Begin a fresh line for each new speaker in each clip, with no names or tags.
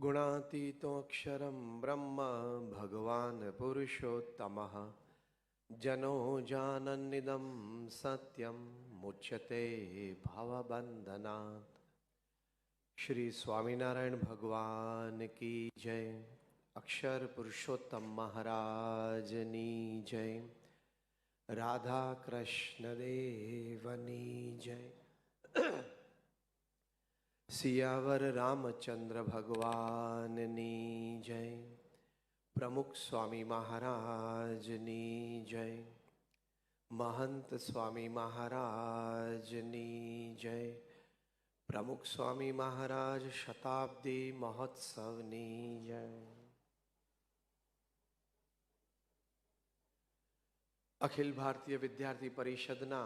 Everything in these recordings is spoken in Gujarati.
गुणातीतोऽक्षरं ब्रह्म भगवान् पुरुषोत्तमः जनो जानन्निदं सत्यं मुच्यते भवबन्धनात्। श्री स्वामीनारायण भगवान की जय। अक्षर पुरुषोत्तम महाराजनी जय। राधा कृष्ण देवनी जय। सियावर रामचंद्र भगवाननी जय। प्रमुख स्वामी महाराजनी जय। महंत स्वामी महाराजनी जय। प्रमुख स्वामी महाराज शताब्दी महोत्सवनी जय। अखिल भारतीय विद्यार्थी परिषदना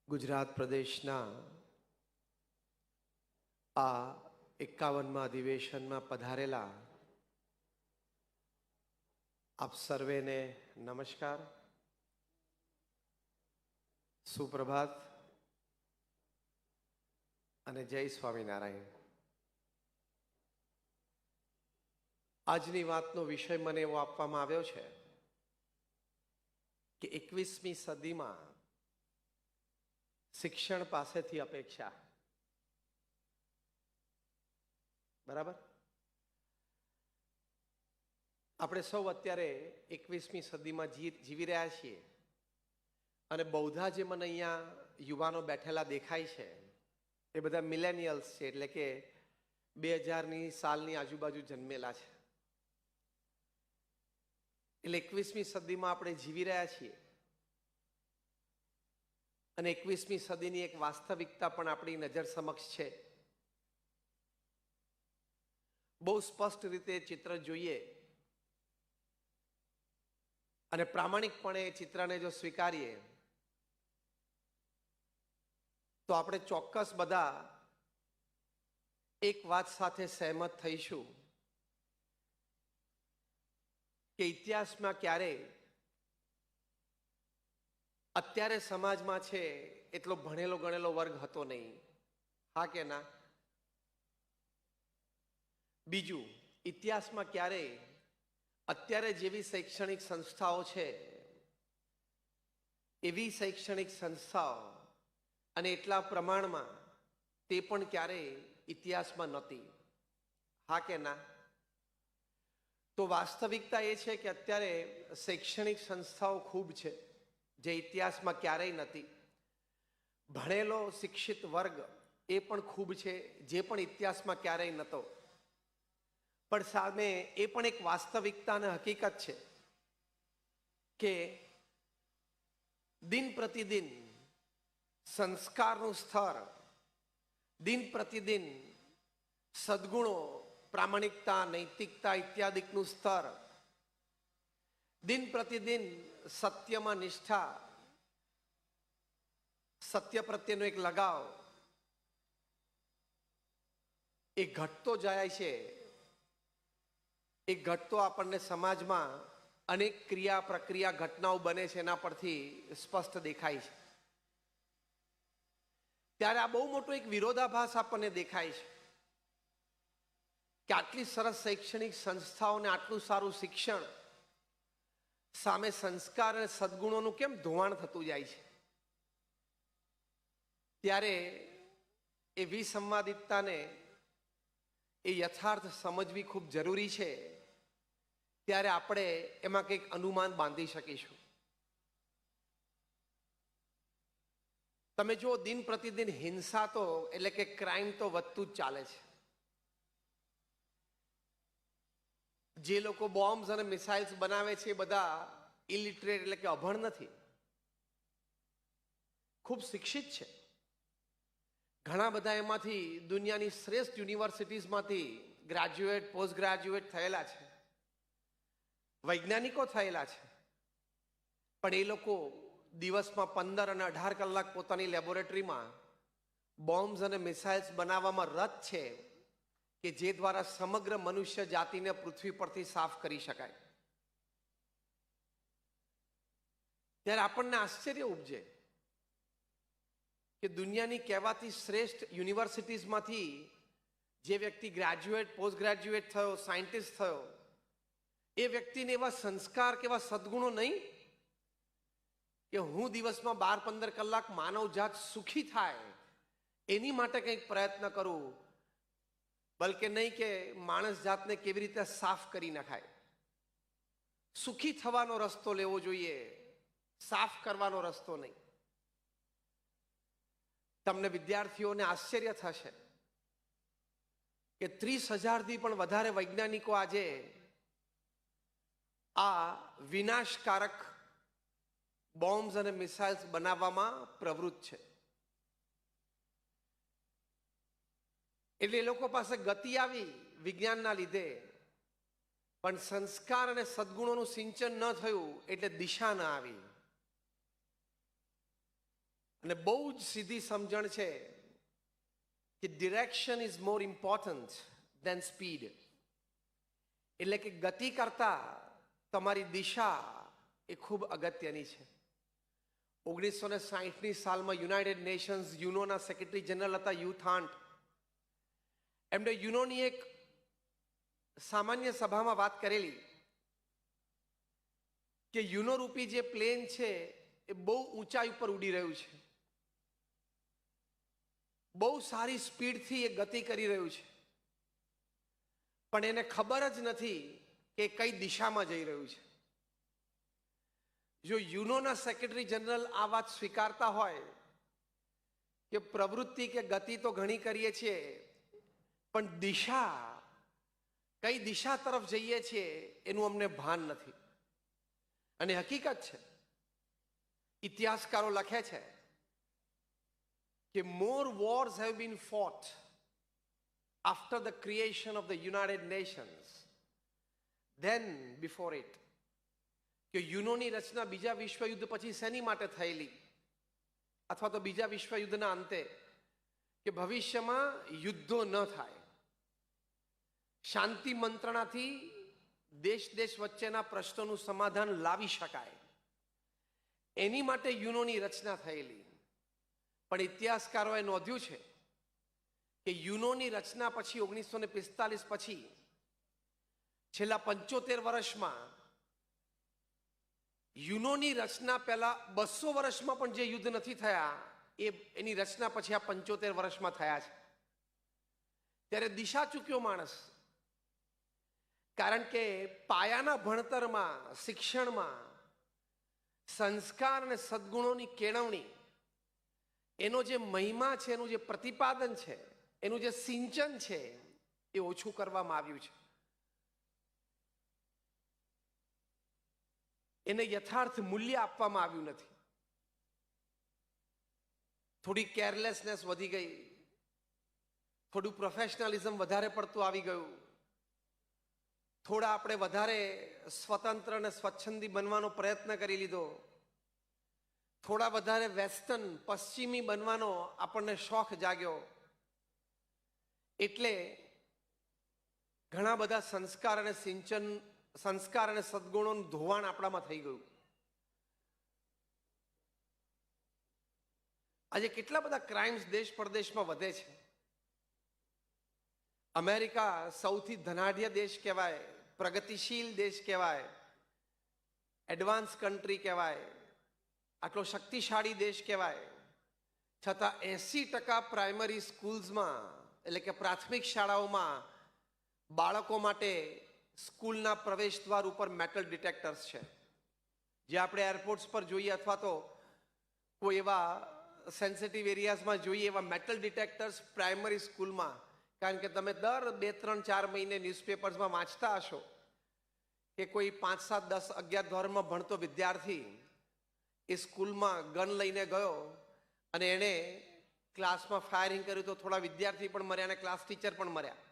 गुजरात प्रदेशना आ 51मा अधिवेशનમાં પધારેલા આપ સર્વેને નમસ્કાર, સુપ્રભાત અને જય સ્વામિનારાયણ. આજની વાતનો વિષય મને એવો આપવામાં આવ્યો છે કે 21મી સદીમાં શિક્ષણ પાસેથી અપેક્ષા. બરાબર? આપણે સૌ અત્યારે 21મી સદીમાં જીવી રહ્યા છીએ અને બૌદ્ધા જે મને અહીંયા યુવાનો બેઠેલા દેખાય છે એ બધા મિલેનિયલ્સ છે, એટલે કે 2000ની સાલની આજુબાજુ જન્મેલા છે. એટલે 21મી સદીમાં આપણે જીવી રહ્યા છીએ અને 21મી સદીની એક વાસ્તવિકતા પણ આપણી નજર સમક્ષ છે. બહુ સ્પષ્ટ રીતે ચિત્ર જોઈએ અને પ્રામાણિકપણે એ ચિત્રને જો સ્વીકારીએ તો આપણે ચોક્કસ બધા એક વાત સાથે સહેમત થઈશું કે ઇતિહાસમાં ક્યારેય અત્યારે સમાજમાં છે એટલો ભણેલો ગણેલો વર્ગ હતો નહીં. હા કે ના? બીજું, ઇતિહાસમાં ક્યારેય અત્યારે જેવી શૈક્ષણિક સંસ્થાઓ છે એવી શૈક્ષણિક સંસ્થાઓ અને એટલા પ્રમાણમાં તે પણ ક્યારેય ઇતિહાસમાં નહોતી. હા કે ના? તો વાસ્તવિકતા એ છે કે અત્યારે શૈક્ષણિક સંસ્થાઓ ખૂબ છે જે ઇતિહાસમાં ક્યારેય નહોતી. ભણેલો શિક્ષિત વર્ગ એ પણ ખૂબ છે જે પણ ઇતિહાસમાં ક્યારેય નહોતો. પણ સામે એ પણ એક વાસ્તવિકતા અને હકીકત છે કે દિન પ્રતિદિન સંસ્કારનું સ્તર, દિન પ્રતિદિન સદગુણો, પ્રામાણિકતા, નૈતિકતા ઇત્યાદિકનું સ્તર, દિન પ્રતિદિન સત્યમાં નિષ્ઠા, સત્ય પ્રત્યેનો એક લગાવ એ ઘટતો જાય છે. એ ઘટતો આપણને સમાજમાં અનેક ક્રિયા પ્રક્રિયા ઘટનાઓ બને છે એના પરથી સ્પષ્ટ દેખાય છે. ત્યારે આ બહુ મોટો એક વિરોધાભાસ આપણને દેખાય છે કે આટલી સરસ શૈક્ષણિક સંસ્થાઓને આટલું સારું શિક્ષણ સામે સંસ્કાર અને સદગુણોનું કેમ ધોવાણ થતું જાય છે. ત્યારે એ વિસંવાદિતતાને, એ યથાર્થ સમજવી ખૂબ જરૂરી છે. ત્યારે આપણે એમાં કંઈક અનુમાન બાંધી શકીશું. તમે જો દિન પ્રતિદિન હિંસા તો એટલે કે ક્રાઇમ તો વધતું જ ચાલે છે. જે લોકો બોમ્બ્સ અને મિસાઇલ્સ બનાવે છે એ બધા ઇલિટરેટ એટલે કે અભણ નથી, ખૂબ શિક્ષિત છે. ઘણા બધા એમાંથી દુનિયાની શ્રેષ્ઠ યુનિવર્સિટીઝમાંથી ગ્રેજ્યુએટ, પોસ્ટ ગ્રેજ્યુએટ થયેલા છે, વૈજ્ઞાનિકો થયેલા છે. પણ એ લોકો દિવસમાં 15 અને 18 કલાક પોતાની લેબોરેટરીમાં બોમ્બ્સ અને મિસાઇલ્સ બનાવવામાં રત છે કે જે દ્વારા સમગ્ર મનુષ્ય જાતિને પૃથ્વી પરથી સાફ કરી શકાય. ત્યારે આપણને આશ્ચર્ય ઉપજે કે દુનિયાની કહેવાતી શ્રેષ્ઠ યુનિવર્સિટીઝમાંથી જે વ્યક્તિ ગ્રેજ્યુએટ પોસ્ટ ગ્રેજ્યુએટ થયો, સાયન્ટિસ્ટ થયો, એ વ્યક્તિને એવા સંસ્કાર કે એવા સદગુણો નહીં કે હું દિવસમાં 12-15 કલાક માનવ જાત સુખી થાય એની માટે કંઈક પ્રયત્ન કરું, બલકે નહીં કે માણસ જાતને કેવી રીતે સાફ કરી નખાય. સુખી થવાનો રસ્તો લેવો જોઈએ, સાફ કરવાનો રસ્તો નહીં. તમને વિદ્યાર્થીઓને આશ્ચર્ય થશે કે 30,000થી પણ વધારે વૈજ્ઞાનિકો આજે આ વિનાશકારક બોમ્બ્સ અને મિસાઇલ્સ બનાવવામાં પ્રવૃત્ત છે. એટલે એ લોકો પાસે ગતિ આવી વિજ્ઞાનના લીધે, પણ સંસ્કાર અને સદગુણોનું સિંચન ન થયું એટલે દિશા ન આવી. અને બહુ જ સીધી સમજણ છે કે direction is more important then speed. એટલે કે ગતિ કરતા તમારી દિશા એ ખૂબ અગત્યની છે. 1960ની સાલમાં યુનાઇટેડ નેશન્સ યુનોના સેક્રેટરી જનરલ હતા યુ થાન્ટ. એમણે યુનોની એક સામાન્ય સભામાં વાત કરેલી કે યુનો રૂપી જે પ્લેન છે એ બહુ ઊંચાઈ ઉપર ઉડી રહ્યું છે, બહુ સારી સ્પીડથી એ ગતિ કરી રહ્યું છે, પણ એને ખબર જ નથી કે કઈ દિશામાં જઈ રહ્યું છે. જો યુનોના સેક્રેટરી જનરલ આ વાત સ્વીકારતા હોય કે પ્રવૃત્તિ કે ગતિ તો ઘણી કરીએ છીએ, પણ દિશા, કઈ દિશા તરફ જઈએ છીએ એનું અમને ભાન નથી. અને હકીકત છે, ઇતિહાસકારો લખે છે કે more wars have been fought after the creation of the United Nations than before it. કે યુનોની રચના બીજા વિશ્વયુદ્ધ પછી શેની માટે થયેલી, અથવા તો બીજા વિશ્વયુદ્ધના અંતે, કે ભવિષ્યમાં યુદ્ધો ન થાય, શાંતિ મંત્રણાથી દેશ દેશ વચ્ચેના પ્રશ્નોનું સમાધાન લાવી શકાય, એની માટે યુનોની રચના થયેલી. પણ ઇતિહાસકારોએ નોંધ્યું છે કે યુનોની રચના પછી 1945 પછી છેલ્લા 75 વર્ષમાં, યુનોની રચના પહેલા 200 વર્ષમાં પણ જે યુદ્ધ નથી થયા એ એની રચના પછી આ 75 વર્ષમાં થયા છે. ત્યારે દિશા ચૂક્યો માણસ. કારણ કે પાયાના ભણતરમાં, શિક્ષણમાં સંસ્કાર અને સદગુણોની કેળવણી, એનો જે મહિમા છે, એનું જે પ્રતિપાદન છે, એનું જે સિંચન છે, એ ઓછું કરવામાં આવ્યું છે. એને યથાર્થ મૂલ્ય આપવામાં આવ્યું નથી. થોડી કેરલેસનેસ વધી ગઈ, થોડું પ્રોફેશનલિઝમ વધારે પડતું આવી ગયું, થોડા આપણે વધારે સ્વતંત્ર અને સ્વચ્છંદી બનવાનો પ્રયત્ન કરી લીધો, થોડા વધારે વેસ્ટર્ન પશ્ચિમી બનવાનો આપણને શોખ જાગ્યો, એટલે ઘણા બધા સંસ્કાર અને સિંચન, સંસ્કાર અને સદગુણોનું ધોવાણ આપણામાં થઈ ગયું. આજે કેટલા બધા ક્રાઇમ્સ દેશ પરદેશમાં વધે છે. અમેરિકા સૌથી ધનાઢ્ય દેશ કહેવાય, પ્રગતિશીલ દેશ કહેવાય, એડવાન્સ કન્ટ્રી કહેવાય, આટલો શક્તિશાળી દેશ કહેવાય, છતાં 80% પ્રાઇમરી સ્કૂલ્સમાં, એટલે કે પ્રાથમિક શાળાઓમાં બાળકો માટે સ્કૂલના પ્રવેશ દ્વાર ઉપર મેટલ ડિટેક્ટર્સ છે. જે આપણે એરપોર્ટ્સ પર જોઈએ અથવા તો કોઈ એવા સેન્સિટિવ એરિયાઝમાં જોઈએ, એવા મેટલ ડિટેક્ટર્સ પ્રાઇમરી સ્કૂલમાં. કારણ કે તમે દર 2, 3, 4 મહિને ન્યૂઝપેપર્સમાં વાંચતા હશો કે કોઈ 5, 7, 10, 11 ધોરણમાં ભણતો વિદ્યાર્થી એ સ્કૂલમાં ગન લઈને ગયો અને એણે ક્લાસમાં ફાયરિંગ કર્યું તો થોડા વિદ્યાર્થી પણ મર્યા અને ક્લાસ ટીચર પણ મર્યા.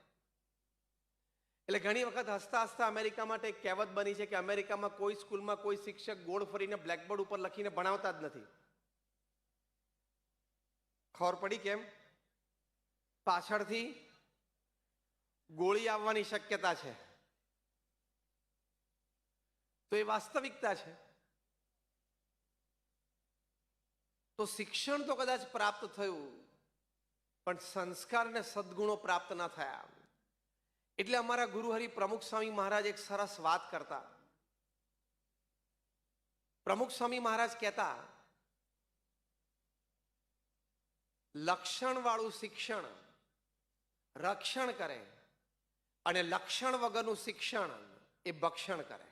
એટલે ઘણી વખત હસતા હસતા અમેરિકા માટે એક કહેવત બની છે કે અમેરિકામાં કોઈ સ્કૂલમાં કોઈ શિક્ષક ગોળ ફરીને બ્લેકબોર્ડ ઉપર લખીને ભણાવતા જ નથી. ખબર પડી કેમ? પાછળથી ગોળી આવવાની શક્યતા છે. તો એ વાસ્તવિકતા છે. તો શિક્ષણ તો કદાચ પ્રાપ્ત થયું, પણ સંસ્કાર અને સદગુણો પ્રાપ્ત ન થયા. એટલે અમારા ગુરુહરિ પ્રમુખ સ્વામી મહારાજ એક સરસ વાત કરતા. પ્રમુખ સ્વામી મહારાજ કહેતા, લક્ષણ વાળું શિક્ષણ રક્ષણ કરે અને લક્ષણ વગરનું શિક્ષણ એ ભક્ષણ કરે.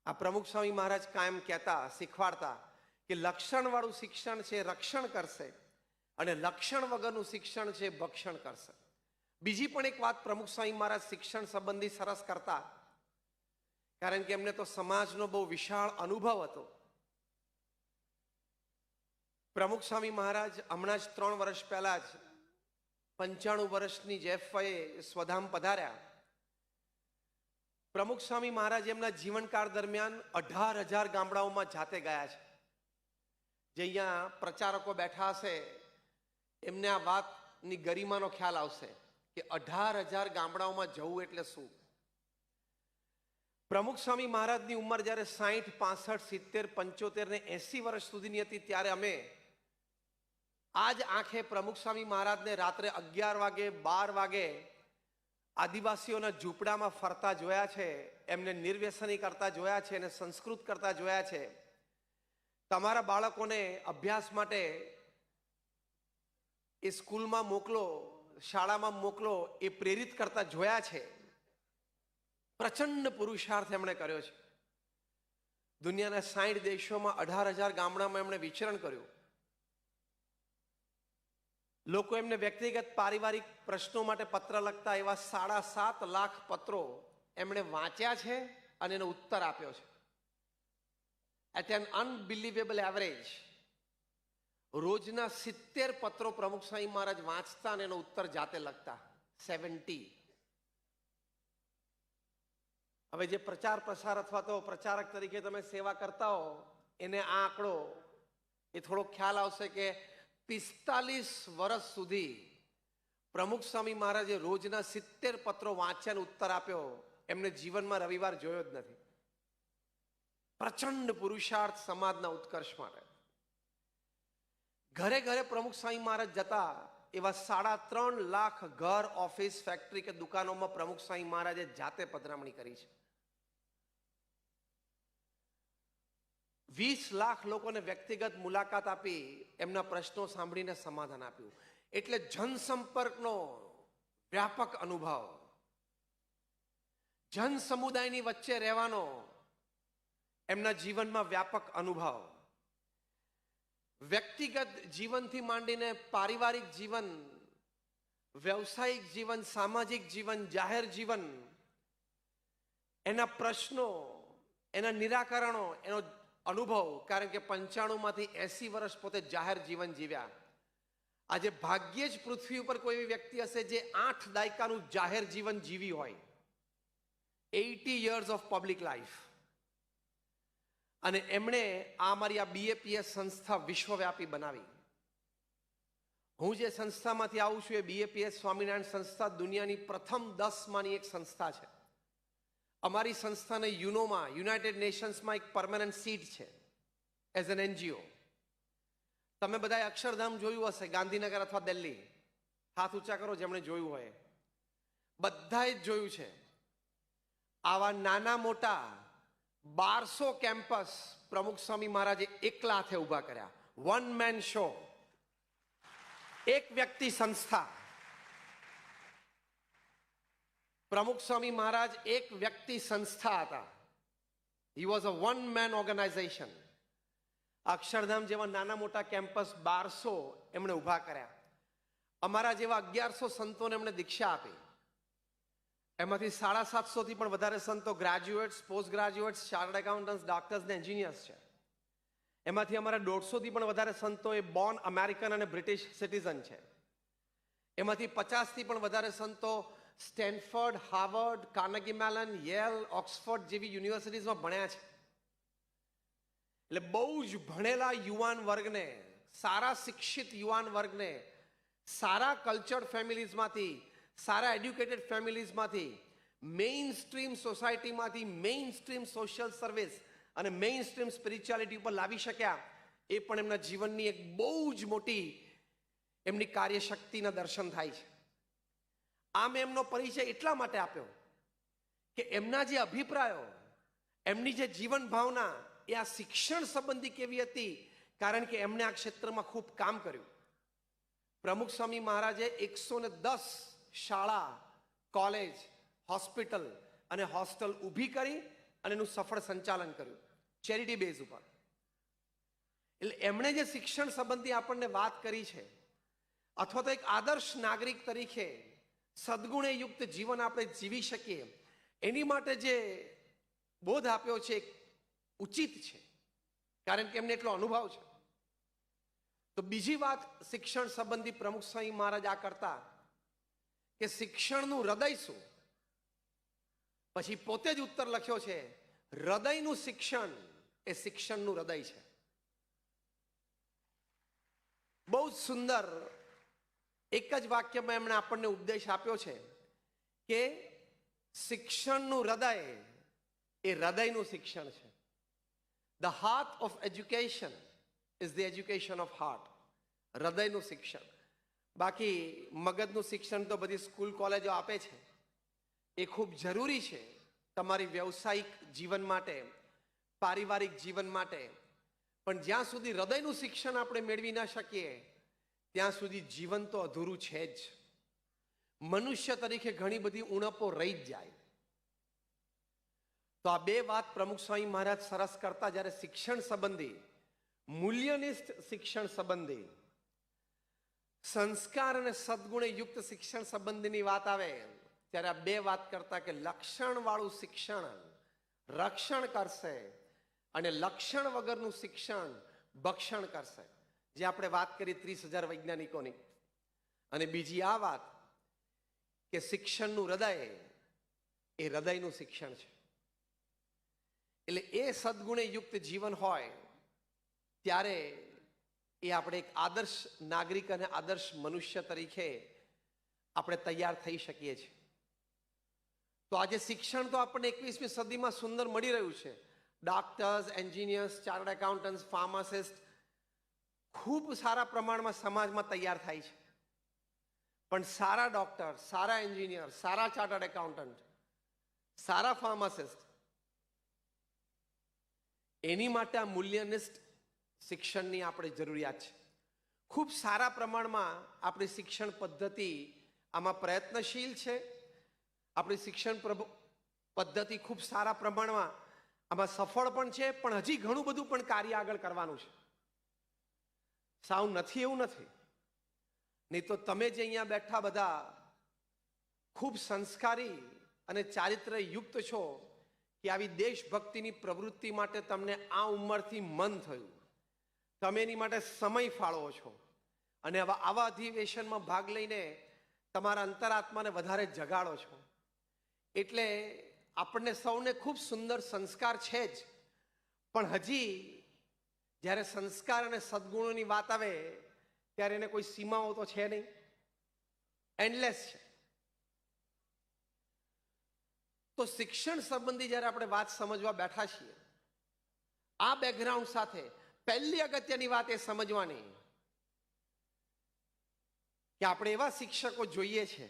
આ પ્રમુખ સ્વામી મહારાજ કાયમ કહેતા, શીખવાડતા કે લક્ષણ વાળું શિક્ષણ છે રક્ષણ કરશે અને લક્ષણ વગરનું શિક્ષણ છે ભક્ષણ કરશે. બીજી પણ એક વાત પ્રમુખ સ્વામી મહારાજ શિક્ષણ સંબંધી સરસ કરતા, કારણ કે એમને તો સમાજનો બહુ વિશાળ અનુભવ હતો. પ્રમુખ સ્વામી મહારાજ હમણાં જ 3 વર્ષ પહેલા જ 95 વર્ષની જેફ વયે સ્વધામ પધાર્યા. પ્રમુખ સ્વામી મહારાજ એમના જીવનકાળ દરમિયાન 18,000 ગામડાઓમાં જાતે ગયા છે. જે અહીંયા પ્રચારકો બેઠા હશે એમને આ વાતની ગરિમાનો ખ્યાલ આવશે કે 18,000 ગામડાઓમાં જવું એટલે શું. પ્રમુખ સ્વામી મહારાજની ઉંમર જ્યારે 60, 65, 70, 75 ને 80 વર્ષ સુધીની હતી ત્યારે અમે આજ આંખે પ્રમુખ સ્વામી મહારાજને રાત્રે 11 વાગે 12 વાગે આદિવાસીઓના ઝૂંપડામાં ફરતા જોયા છે, એમને નિર્વ્યસની કરતા જોયા છે અને સંસ્કૃત કરતા જોયા છે. તમારા બાળકોને અભ્યાસ માટે એ સ્કૂલમાં મોકલો, શાળામાં મોકલો, એ પ્રેરિત કરતા જોયા છે. પ્રચંડ પુરુષાર્થ એમણે કર્યો છે. દુનિયાના 60 દેશોમાં 18,000 ગામડામાં એમણે વિચરણ કર્યું. લોકો એમને વ્યક્તિગત પારિવારિક પ્રશ્નો માટે પત્ર લખતા એવા 7.5 લાખ પત્રો એમણે વાંચ્યા છે અને એનો ઉત્તર આપ્યો છે. એટ એન અનબિલીવેબલ એવરેજ રોજના 70 પત્રો પ્રમુખ સ્વામી મહારાજ વાંચતા અને એનો ઉત્તર જાતે લખતા. 70. હવે જે પ્રચાર પ્રસાર અથવા તો પ્રચારક તરીકે તમે સેવા કરતા હો એને આ આંકડો એ થોડો ખ્યાલ આવશે કે 45 વર્ષ સુધી પ્રમુખ સ્વામી મહારાજે રોજના 70 પત્રો વાંચ્યાનો ઉત્તર આપ્યો. એમને જીવનમાં રવિવાર જોયો જ નથી. પ્રચંડ પુરુષાર્થ સમાજના ઉત્કર્ષ માટે. ઘરે ઘરે પ્રમુખ સ્વામી મહારાજ જતા એવા 3.5 લાખ ઘર, ઓફિસ, ફેક્ટરી કે દુકાનોમાં પ્રમુખ સ્વામી મહારાજે જાતે પધરામણી કરી છે. 20 લાખ લોકોને વ્યક્તિગત મુલાકાત આપી એમના પ્રશ્નો સાંભળીને સમાધાન આપ્યું. એટલે જનસંપર્કનો વ્યાપક અનુભવ, જન સમુદાયની વચ્ચે રહેવાનો એમના જીવનમાં વ્યાપક અનુભવ, વ્યક્તિગત જીવનથી માંડીને પારિવારિક જીવન, વ્યવસાયિક જીવન, સામાજિક જીવન, જાહેર જીવન, એના પ્રશ્નો, એના નિરાકરણો, એનો અનુભવ. કારણ કે 95માંથી 80 વર્ષ પોતે જાહેર જીવન જીવ્યા. આજે ભાગ્યે જ પૃથ્વી ઉપર કોઈ એવી વ્યક્તિ હશે જે 8 દાયકાનું જાહેર જીવન જીવી હોય. 80 years of public life. અને એમણે આ અમારી આ BAPS સંસ્થા વિશ્વવ્યાપી બનાવી. હું જે સંસ્થામાંથી આવું છું એ BAPS સ્વામિનારાયણ સંસ્થા દુનિયાની પ્રથમ 10માંની એક સંસ્થા છે. અમારી સંસ્થાને યુનોમાં, યુનાઇટેડ નેશન્સમાં એક પરમેનન્ટ સીટ છે એઝ એન NGO. તમે બધાએ અક્ષરધામ જોયું હશે, ગાંધીનગર અથવા દિલ્હી. હાથ ઊંચા કરો જેમણે જોયું હોય. બધાએ જ જોયું છે. આવા નાના મોટા 1200 કેમ્પસ પ્રમુખ સ્વામી મહારાજે એકલા હાથે ઊભા કર્યા. વન મેન શો, એક વ્યક્તિ સંસ્થા. પ્રમુખ સ્વામી મહારાજ એક વ્યક્તિ સંસ્થા હતા. He was a one man organization. Akshardham જેવા નાના મોટા કેમ્પસ 1200 એમણે ઊભા કર્યા. અમારા જેવા 1100 સંતોને એમણે દીક્ષા આપી. એમાંથી 750 થી પણ વધારે સંતો graduates, post graduates, chartered accountants, doctors ને એન્જિનિયર્સ છે. એમાંથી અમારા 150 થી પણ વધારે સંતો એ બોર્ન અમેરિકન અને બ્રિટિશ સિટીઝન છે. એમાંથી 50 થી પણ વધારે સંતો Stanford, Harvard, Carnegie Mellon, Yale, Oxford જેવી યુનિવર્સિટીઝમાં ભણ્યા છે. એટલે બહુ જ ભણેલા યુવાન વર્ગને, સારા શિક્ષિત યુવાન વર્ગને, સારા કલ્ચર્ડ ફેમિલીઝમાંથી, સારા એડ્યુકેટેડ ફેમિલીઝમાંથી, મેઇન સ્ટ્રીમ સોસાયટીમાંથી મેઇન સ્ટ્રીમ સોશિયલ સર્વિસ અને મેઇન સ્ટ્રીમ સ્પિરિચ્યુઆલિટી ઉપર લાવી શક્યા. એ પણ એમના જીવનની એક બહુ જ મોટી એમની કાર્યશક્તિના દર્શન થાય છે. આ મેં એમનો પરિચય એટલા માટે આપ્યો કે એમના જે અભિપ્રાયો, એમની જે જીવન ભાવના એ આ શિક્ષણ સંબંધી કેવી હતી, કારણ કે એમણે આ ક્ષેત્રમાં ખૂબ કામ કર્યું. પ્રમુખ સ્વામી મહારાજે 110 શાળા, કોલેજ, હોસ્પિટલ અને હોસ્ટેલ ઊભી કરી અને એનું સફળ સંચાલન કર્યું ચેરિટી બેઝ ઉપર. એટલે એમણે જે શિક્ષણ સંબંધી આપણને વાત કરી છે, અથવા તો એક આદર્શ નાગરિક તરીકે સદગુણે યુક્ત જીવન આપણે જીવી શકીએ એની માટે જે બોધ આપ્યો છે ઉચિત છે, કારણ કે એમને એટલો અનુભવ છે. તો બીજી વાત શિક્ષણ સંબંધી પ્રમુખ સ્વામી મહારાજ આ કરતા કે શિક્ષણનું હૃદય શું, પછી પોતે જ ઉત્તર લખ્યો છે, હૃદયનું શિક્ષણ એ શિક્ષણનું હૃદય છે. બહુ જ સુંદર એક જ વાક્યમાં એમણે આપણને ઉપદેશ આપ્યો છે કે શિક્ષણનું હૃદય એ હૃદયનું શિક્ષણ છે. The heart of education is the education of heart. હૃદયનું શિક્ષણ. બાકી મગજનું શિક્ષણ તો બધી સ્કૂલ કોલેજો આપે છે, એ ખૂબ જરૂરી છે તમારી વ્યવસાયિક જીવન માટે, પારિવારિક જીવન માટે, પણ જ્યાં સુધી હૃદયનું શિક્ષણ આપણે મેળવી ન શકીએ ત્યાં સુધી જીવન તો અધૂરું છે જ. મનુષ્ય તરીકે ઘણી બધી ઉણપો રહી જ જાય. તો આ બે વાત પ્રમુખ સ્વામી મહારાજ સરસ કરતા, જ્યારે શિક્ષણ સંબંધી, મૂલ્યનિષ્ઠ શિક્ષણ સંબંધી, સંસ્કાર અને સદગુણે યુક્ત શિક્ષણ સંબંધીની વાત આવે ત્યારે આ બે વાત કરતા કે લક્ષણ વાળું શિક્ષણ રક્ષણ કરશે અને લક્ષણ વગરનું શિક્ષણ ભક્ષણ કરશે, જે આપણે વાત કરી 30,000 વૈજ્ઞાનિકોની. અને બીજી આ વાત કે શિક્ષણનું હૃદય એ હૃદયનું શિક્ષણ છે. એટલે એ સદગુણે યુક્ત જીવન હોય ત્યારે એ આપણે એક આદર્શ નાગરિક અને આદર્શ મનુષ્ય તરીકે આપણે તૈયાર થઈ શકીએ છીએ. તો આજે શિક્ષણ તો આપણને 21મી સદીમાં સુંદર મળી રહ્યું છે. Doctors, engineers, chartered accountants, pharmacist ખૂબ સારા પ્રમાણમાં સમાજમાં તૈયાર થાય છે. પણ સારા ડોક્ટર, સારા એન્જિનિયર, સારા ચાર્ટર્ડ એકાઉન્ટન્ટ, સારા ફાર્માસિસ્ટ, એની માટે આ મૂલ્યનિષ્ઠ શિક્ષણની આપણે જરૂરિયાત છે. ખૂબ સારા પ્રમાણમાં આપણી શિક્ષણ પદ્ધતિ આમાં પ્રયત્નશીલ છે. આપણી શિક્ષણ પદ્ધતિ ખૂબ સારા પ્રમાણમાં આમાં સફળ પણ છે, પણ હજી ઘણું બધું પણ કાર્ય આગળ કરવાનું છે. સાવ નથી એવું નથી. નહીં તો તમે જે અહીંયા બેઠા બધા ખૂબ સંસ્કારી અને ચારિત્ર્ય યુક્ત છો કે આવી દેશભક્તિની પ્રવૃત્તિ માટે તમને આ ઉંમરથી મન થયું, તમે એની માટે સમય ફાળવો છો અને આવા અધિવેશનમાં ભાગ લઈને તમારા અંતરાત્માને વધારે જગાડો છો. એટલે આપણને સૌને ખૂબ સુંદર સંસ્કાર છે જ, પણ હજી જ્યારે સંસ્કાર અને સદગુણોની વાત આવે ત્યારે એને કોઈ સીમાઓ તો છે નહીં, એન્ડલેસ છે. તો શિક્ષણ સંબંધી જ્યારે આપણે વાત સમજવા બેઠા છીએ, આ બેકગ્રાઉન્ડ સાથે પહેલી અગત્યની વાત એ સમજવાની કે આપણે એવા શિક્ષકો જોઈએ છે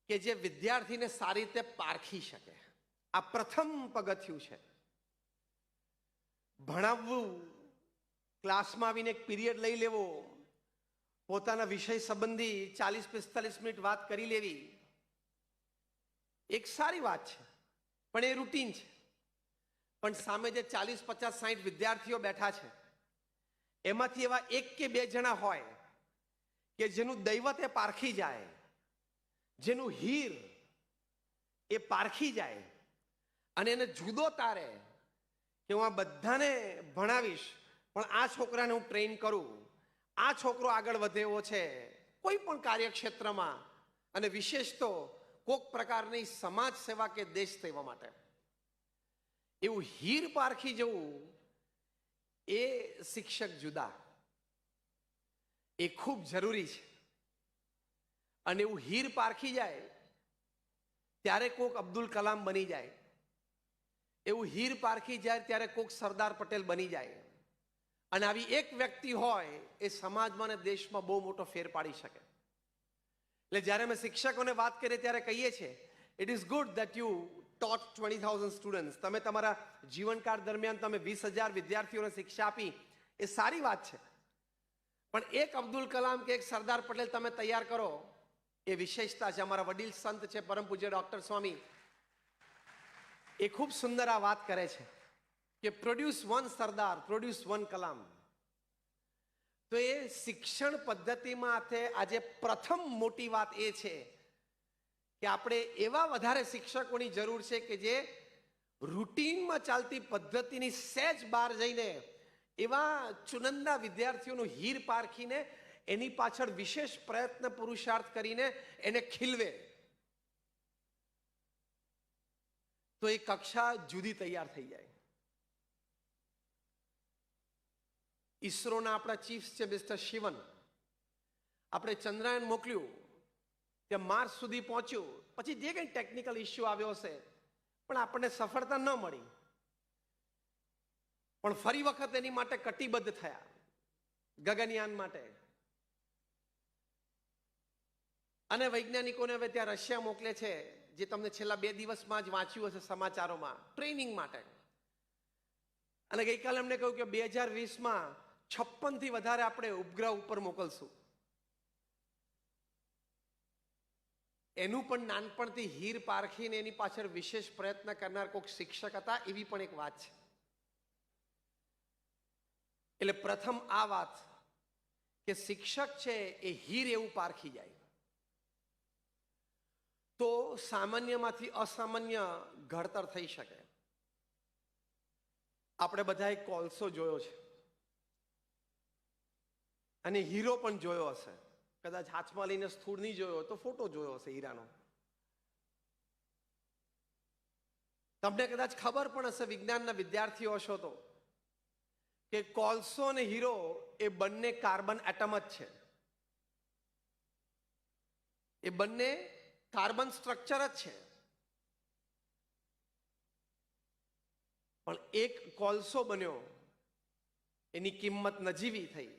કે જે વિદ્યાર્થીને સારી રીતે પારખી શકે. આ પ્રથમ પગથિયું છે. ભણાવવું, ક્લાસમાં આવીને એક પીરિયડ લઈ લેવો, પોતાના વિષય સંબંધી 40-45 મિનિટ વાત કરી લેવી, એક સારી વાત છે, પણ એ રૂટીન છે. પણ સામે જે 40, 50, 60 વિદ્યાર્થીઓ બેઠા છે, એમાંથી એવા એક કે બે જણા હોય કે જેનું દૈવત એ પારખી જાય, જેનું હીર એ પારખી જાય અને એને જુદો તારે કે હું આ બધાને ભણાવીશ, પણ આ છોકરાને હું ટ્રેન કરું, આ છોકરો આગળ વધે એવો છે કોઈ પણ કાર્યક્ષેત્રમાં, અને વિશેષ તો કોઈક પ્રકારની સમાજ સેવા કે દેશ સેવા માટે, એવું હીર પારખી જવું એ શિક્ષક જુદા, એ ખૂબ જરૂરી છે. અને એવું હીર પારખી જાય ત્યારે કોક અબ્દુલ કલામ બની જાય, એવું હીર પારખી જાય ત્યારે કોક સરદાર પટેલ બની જાય, અને આવી એક વ્યક્તિ હોય એ સમાજમાં અને દેશમાં બહુ મોટો ફેર પાડી શકે. એટલે જ્યારે અમે શિક્ષકોને વાત કરીએ ત્યારે કહીએ છીએ, it is good that you taught 20,000 students. તમે તમારા જીવનકાળ દરમિયાન તમે 20,000 વિદ્યાર્થીઓને શિક્ષા આપી, એ સારી વાત છે. પણ એક અબ્દુલ કલામ કે એક સરદાર પટેલ તમે તૈયાર કરો, એ વિશેષતા છે. અમારા વડીલ સંત છે પરમ પૂજ્ય ડોક્ટર સ્વામી, એ ખૂબ સુંદર આ વાત કરે છે કે પ્રોડ્યુસ વન સરદાર, પ્રોડ્યુસ વન કલામ. તો એ શિક્ષણ પદ્ધતિમાં આજે પ્રથમ મોટી વાત એ છે કે આપણે એવા વધારે શિક્ષકોની જરૂર છે કે જે રૂટીનમાં ચાલતી પદ્ધતિની સહેજ બહાર જઈને એવા ચુનંદા વિદ્યાર્થીઓનું હીર પારખીને એની પાછળ વિશેષ પ્રયત્ન પુરુષાર્થ કરીને એને ખીલવે, તો એ કક્ષા જુદી તૈયાર થઈ જાય. ઈસરોના આપણા ચીફ છે મિસ્ટર શિવન, આપણે ચંદ્રયાન મોકલ્યું, ત્યાં માર્સ સુધી પહોંચ્યું, પછી જે કંઈ ટેકનિકલ ઇસ્યુ આવ્યો હશે પણ આપણને સફળતા ન મળી, પણ ફરી વખત એની માટે કટિબદ્ધ થયા ગગનયાન માટે. અને વૈજ્ઞાનિકોને હવે ત્યાં રશિયા મોકલે છે, જે તમને છેલ્લા 2 દિવસમાં જ વાંચ્યું હશે સમાચારોમાં, ટ્રેનિંગ માટે. અને ગઈકાલે એમને કહ્યું કે 2020માં 56થી વધારે આપણે ઉપગ્રહ ઉપર મોકલશું. એનું પણ નાનપણથી હીર પારખીને એની પાછળ વિશેષ પ્રયત્ન કરનાર કોઈક શિક્ષક હતા, એવી પણ એક વાત છે. એટલે પ્રથમ આ વાત કે શિક્ષક છે એ હીર એવું પારખી જાય તો સામાન્યમાંથી અસામાન્ય ઘડતર થઈ શકે. આપણે બધાએ કોલસો જોયો છે અને હીરો પણ જોયો હશે. કદાચ હાથમાં લઈને સ્થૂળ નહીં જોયો તો ફોટો જોયો હશે હીરાનો. તમને કદાચ ખબર પણ હશે, વિજ્ઞાનના વિદ્યાર્થીઓ હશો તો, કે કોલસો અને હીરો એ બંને કાર્બન એટમ જ છે. એ બંને કાર્બન સ્ટ્રક્ચર જ છે. પણ એક કોલસો બન્યો, એની કિંમત નજીવી થઈ.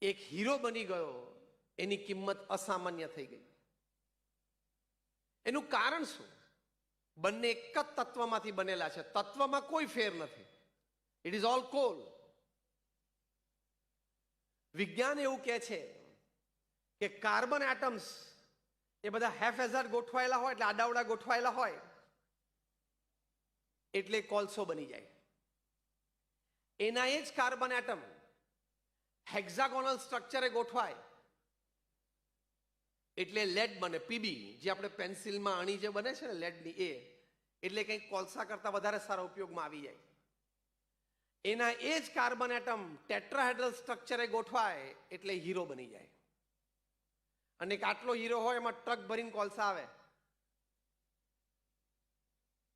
એક હીરો બની ગયો, એની કિંમત અસામાન્ય થઈ ગઈ. એનું કારણ શું? બંને એક જ તત્વમાંથી બનેલા છે. તત્વમાં કોઈ ફેર નથી. It is all call. વિજ્ઞાન એવું કહે છે કે કાર્બન એટમ્સ એ બધા હેફેઝાર્ડ ગોઠવાયેલા હોય, એટલે આડાવડા ગોઠવાયેલા હોય એટલે કોલસો બની જાય. એના એ જ કાર્બન એટમ હેક્ઝાગોનલ સ્ટ્રક્ચરે ગોઠવાય એટલે લેડ બને, પીબી, જે આપણે પેન્સિલમાં અણી જે બને છે ને લેડની, એ એટલે કંઈક કોલસા કરતા વધારે સારા ઉપયોગમાં આવી જાય. એના એ જ કાર્બન એટમ ટેટ્રાહેડ્રલ સ્ટ્રક્ચરે ગોઠવાય એટલે હીરો બની જાય. અને એક આટલો હીરો હોય, એમાં ટ્રક ભરીને કોલસા આવે.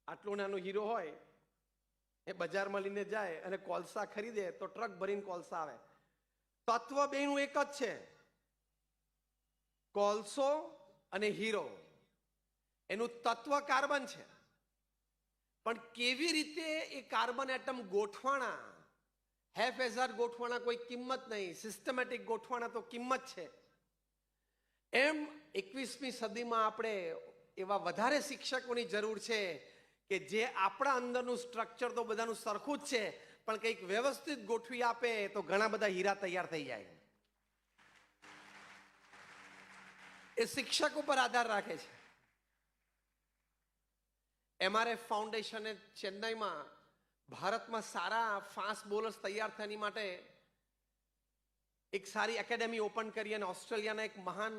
આટલો નાનો હીરો હોય, એ બજારમાં લઈને જાય અને કોલસા ખરીદે તો ટ્રક ભરીને કોલસા આવે. તત્વ બેનું એક જ છે, કોલસો અને હીરો. એનું તત્વ કાર્બન છે, પણ કેવી રીતે એ કાર્બન એટમ ગોઠવાણા, હેફેઝાર્ડ ગોઠવાણા કોઈ કિંમત નહીં, સિસ્ટમેટિક ગોઠવાણા તો કિંમત છે. એમ 21મી સદીમાં આપણે એવા વધારે શિક્ષકોની જરૂર છે કે જે આપણા અંદરનું સ્ટ્રક્ચર તો બધાનું સરખું જ છે, પણ કંઈક વ્યવસ્થિત ગોઠવી આપે તો ઘણા બધા હીરા તૈયાર થઈ જાય. એ શિક્ષક ઉપર આધાર રાખે છે. MRF ફાઉન્ડેશને ચેન્નઈમાં ભારતમાં સારા ફાસ્ટ બોલર્સ તૈયાર થવાની માટે એક સારી એકેડેમી ઓપન કરી, અને ઓસ્ટ્રેલિયાના એક મહાન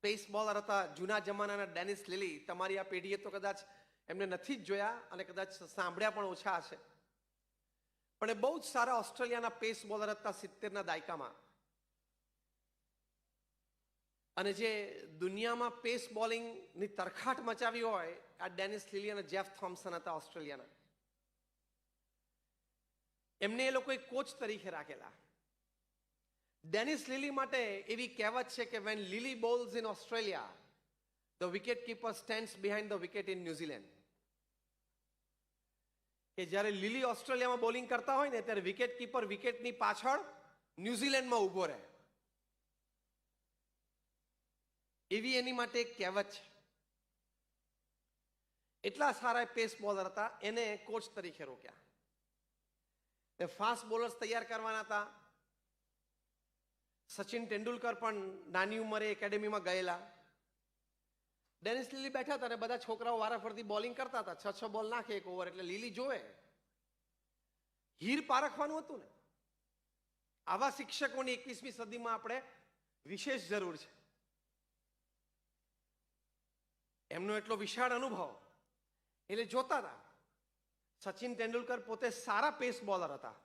પેસ બોલર હતા જૂના જમાનાના ડેનિસ લિલી. તમારી આ પેઢીએ તો કદાચ એમને નથી જ જોયા અને કદાચ સાંભળ્યા પણ ઓછા હશે, પણ એ બહુ જ સારા ઓસ્ટ્રેલિયાના પેસ બોલર હતા 70ના દાયકામાં. અને જે દુનિયામાં પેસ બોલિંગની તરખાટ મચાવી હોય, આ ડેનિસ લિલી અને જેફ થોમ્સન હતા ઓસ્ટ્રેલિયાના. એમને એ લોકોએ કોચ તરીકે રાખેલા. ડેનિસ લિલી માટે એવી કહેવત છે કે when Lily bowls in Australia, the wicket keeper stands behind the wicket in New Zealand. કે જ્યારે લીલી ઓસ્ટ્રેલિયામાં બોલિંગ કરતા હોય ને ત્યારે વિકેટ કીપર વિકેટની પાછળ ન્યુઝીલેન્ડમાં ઊભો રહે, એવી એની માટે એક કહેવત છે. એટલા સારા પેસ બોલર હતા, એને કોચ તરીકે રોક્યા. ફાસ્ટ બોલર્સ તૈયાર કરવાના હતા. સચિન તેંડુલકર પણ નાની ઉંમરે એકેડેમીમાં ગયેલા. ડેનિસ લીલી બેઠા હતા અને બધા છોકરાઓ વારાફરતી બોલિંગ કરતા હતા. 6 બોલ નાખે એક ઓવર એટલે લીલી જોવે. હીર પારખવાનું હતું ને. આવા શિક્ષકોની 21મી સદીમાં આપણે વિશેષ જરૂર છે. એમનો એટલો વિશાળ અનુભવ એટલે જોતા હતા. સચિન તેંડુલકર પોતે સારા પેસ બોલર હતા.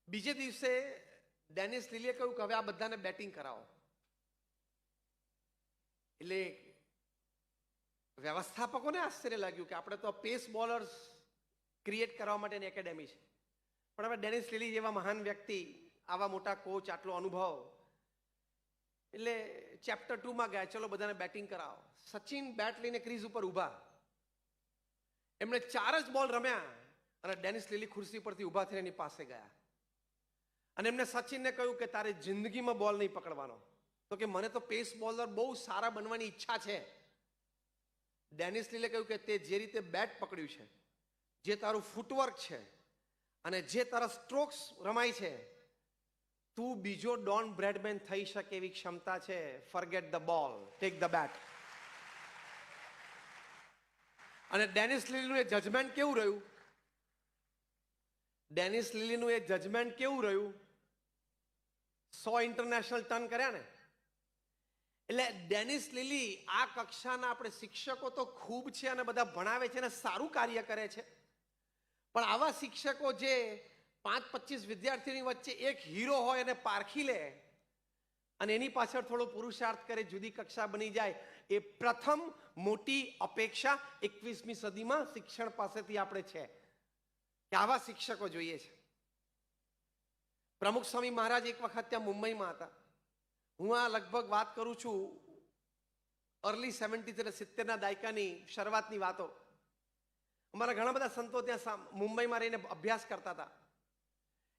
બીજે દિવસે ડેનિસ લીલીએ કહ્યું કે હવે આ બધાને બેટિંગ કરાવો. એટલે વ્યવસ્થાપકોને આશ્ચર્ય લાગ્યું કે આપણે તો પેસ બોલર્સ ક્રિએટ કરવા માટેની એકેડેમી છે, પણ હવે ડેનિસ લીલી જેવા મહાન વ્યક્તિ, આવા મોટા કોચ, આટલો અનુભવ, એટલે ચેપ્ટર 2માં ગયા, ચલો બધાને બેટિંગ કરાવો. સચિન બેટ લઈને ક્રીઝ ઉપર ઊભા. એમણે 4 જ બોલ રમ્યા અને ડેનિસ લીલી ખુરશી પરથી ઊભા થઈને એની પાસે ગયા અને એમને સચિનને કહ્યું કે તારે જિંદગીમાં બોલ નહીં પકડવાનો. તો કે મને તો પેસ બોલર બહુ સારા બનવાની ઈચ્છા છે. ડેનિસ લીલે કહ્યું કે તે જે રીતે બેટ પકડ્યું છે, જે તારું ફૂટવર્ક છે અને જે તારા સ્ટ્રોક્સ રમાય છે, તું બીજો ડોન બ્રેડમેન થઈ શકે એવી ક્ષમતા છે. Forget the ball, take the bat. અને ડેનિસ લીલીનું એ જજમેન્ટ કેવું રહ્યું? ડેનિસ લીલીનું એ જજમેન્ટ કેવું રહ્યું? 100 ઇન્ટરનેશનલ ટર્ન કર્યા ને. એટલે ડેનિસ લીલી આ કક્ષાના આપણે શિક્ષકો તો ખૂબ છે અને બધા ભણાવે છે અને સારું કાર્ય કરે છે, પણ આવા શિક્ષકો જે 5-25 વિદ્યાર્થીઓની વચ્ચે એક હીરો હોય અને પારખી લે અને એની પાછળ થોડો પુરુષાર્થ કરે, જુદી કક્ષા બની જાય, એ પ્રથમ મોટી અપેક્ષા 21મી સદીમાં શિક્ષણ પાસેથી આપણે છે કે આવા શિક્ષકો જોઈએ છે. પ્રમુખ સ્વામી મહારાજ એક વખત ત્યાં મુંબઈમાં હતા. હું આ લગભગ વાત કરું છું અર્લી 70s એટલે 70ના દાયકાની શરૂઆતની વાતો. અમારા ઘણા બધા સંતો ત્યાં મુંબઈમાં રહીને અભ્યાસ કરતા હતા.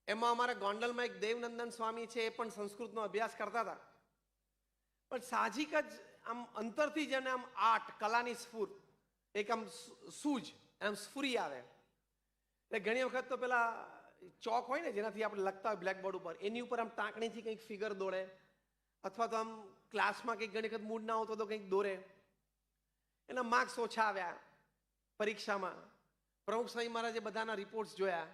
એમાં અમારા ગોંડલમાં એક દેવનંદન સ્વામી છે, એ પણ સંસ્કૃતનો અભ્યાસ કરતા હતા. પણ સાહજિક જ આમ અંતરથી જેને આમ આર્ટ, કલાની સ્ફૂર્ત, એક આમ સૂઝ, આમ સ્ફુરી આવે. એટલે ઘણી વખત તો પેલા ચોક હોય ને જેનાથી આપણે લખતા હોય બ્લેકબોર્ડ ઉપર, એની ઉપર આમ ટાંકણીથી કંઈક ફિગર દોડે, અથવા તો આમ ક્લાસમાં કંઈક ઘણી વખત મૂડ ના આવતો તો કંઈક દોરે. એના માર્ક્સ ઓછા આવ્યા પરીક્ષામાં. પ્રમુખ સ્વામી મહારાજે બધાના રિપોર્ટ્સ જોયા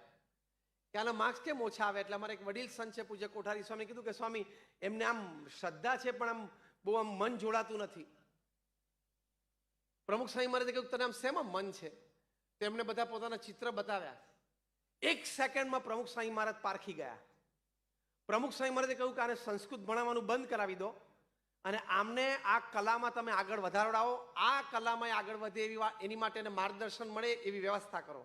કે આના માર્ક્સ કેમ ઓછા આવે. એટલે અમારે એક વડીલ સંત છે પૂજ્ય કોઠારી સ્વામી કીધું કે સ્વામી, એમને આમ શ્રદ્ધા છે પણ આમ બહુ આમ મન જોડાતું નથી. પ્રમુખ સ્વામી મહારાજે કહ્યું તને આમ શેમાં મન છે? તો એમને બધા પોતાના ચિત્ર બતાવ્યા. 1 સેકન્ડમાં પ્રમુખ સ્વામી મહારાજ પારખી ગયા. પ્રમુખ સ્વામી મહારાજે કહ્યું કે આને સંસ્કૃત ભણાવવાનું બંધ કરાવી દો અને આમને આ કલામાં તમે આગળ વધારડાવો, આ કલામાં આગળ વધે એની માટે માર્ગદર્શન મળે એવી વ્યવસ્થા કરો.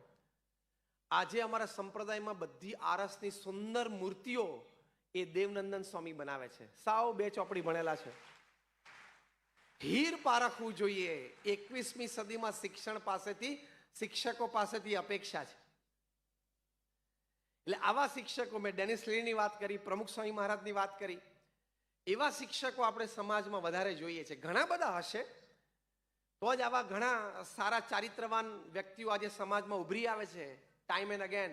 આજે અમારા સંપ્રદાયમાં બધી આરસની સુંદર મૂર્તિઓ એ દેવનંદન સ્વામી બનાવે છે. સાવ 2 ચોપડી ભણેલા છે. હીર પારખવું જોઈએ. 21મી સદીમાં શિક્ષણ પાસેથી, શિક્ષકો પાસેથી અપેક્ષા છે. એટલે આવા શિક્ષકો, મેં ડેનિસ લીલીની વાત કરી, પ્રમુખ સ્વામી મહારાજની વાત કરી, એવા શિક્ષકો આપણે સમાજમાં વધારે જોઈએ છે. ઘણા બધા હશે તો જ આવા ઘણા સારા ચારિત્રવાન વ્યક્તિઓ આજે સમાજમાં ઉભરી આવે છે ટાઈમ એન્ડ અગેન.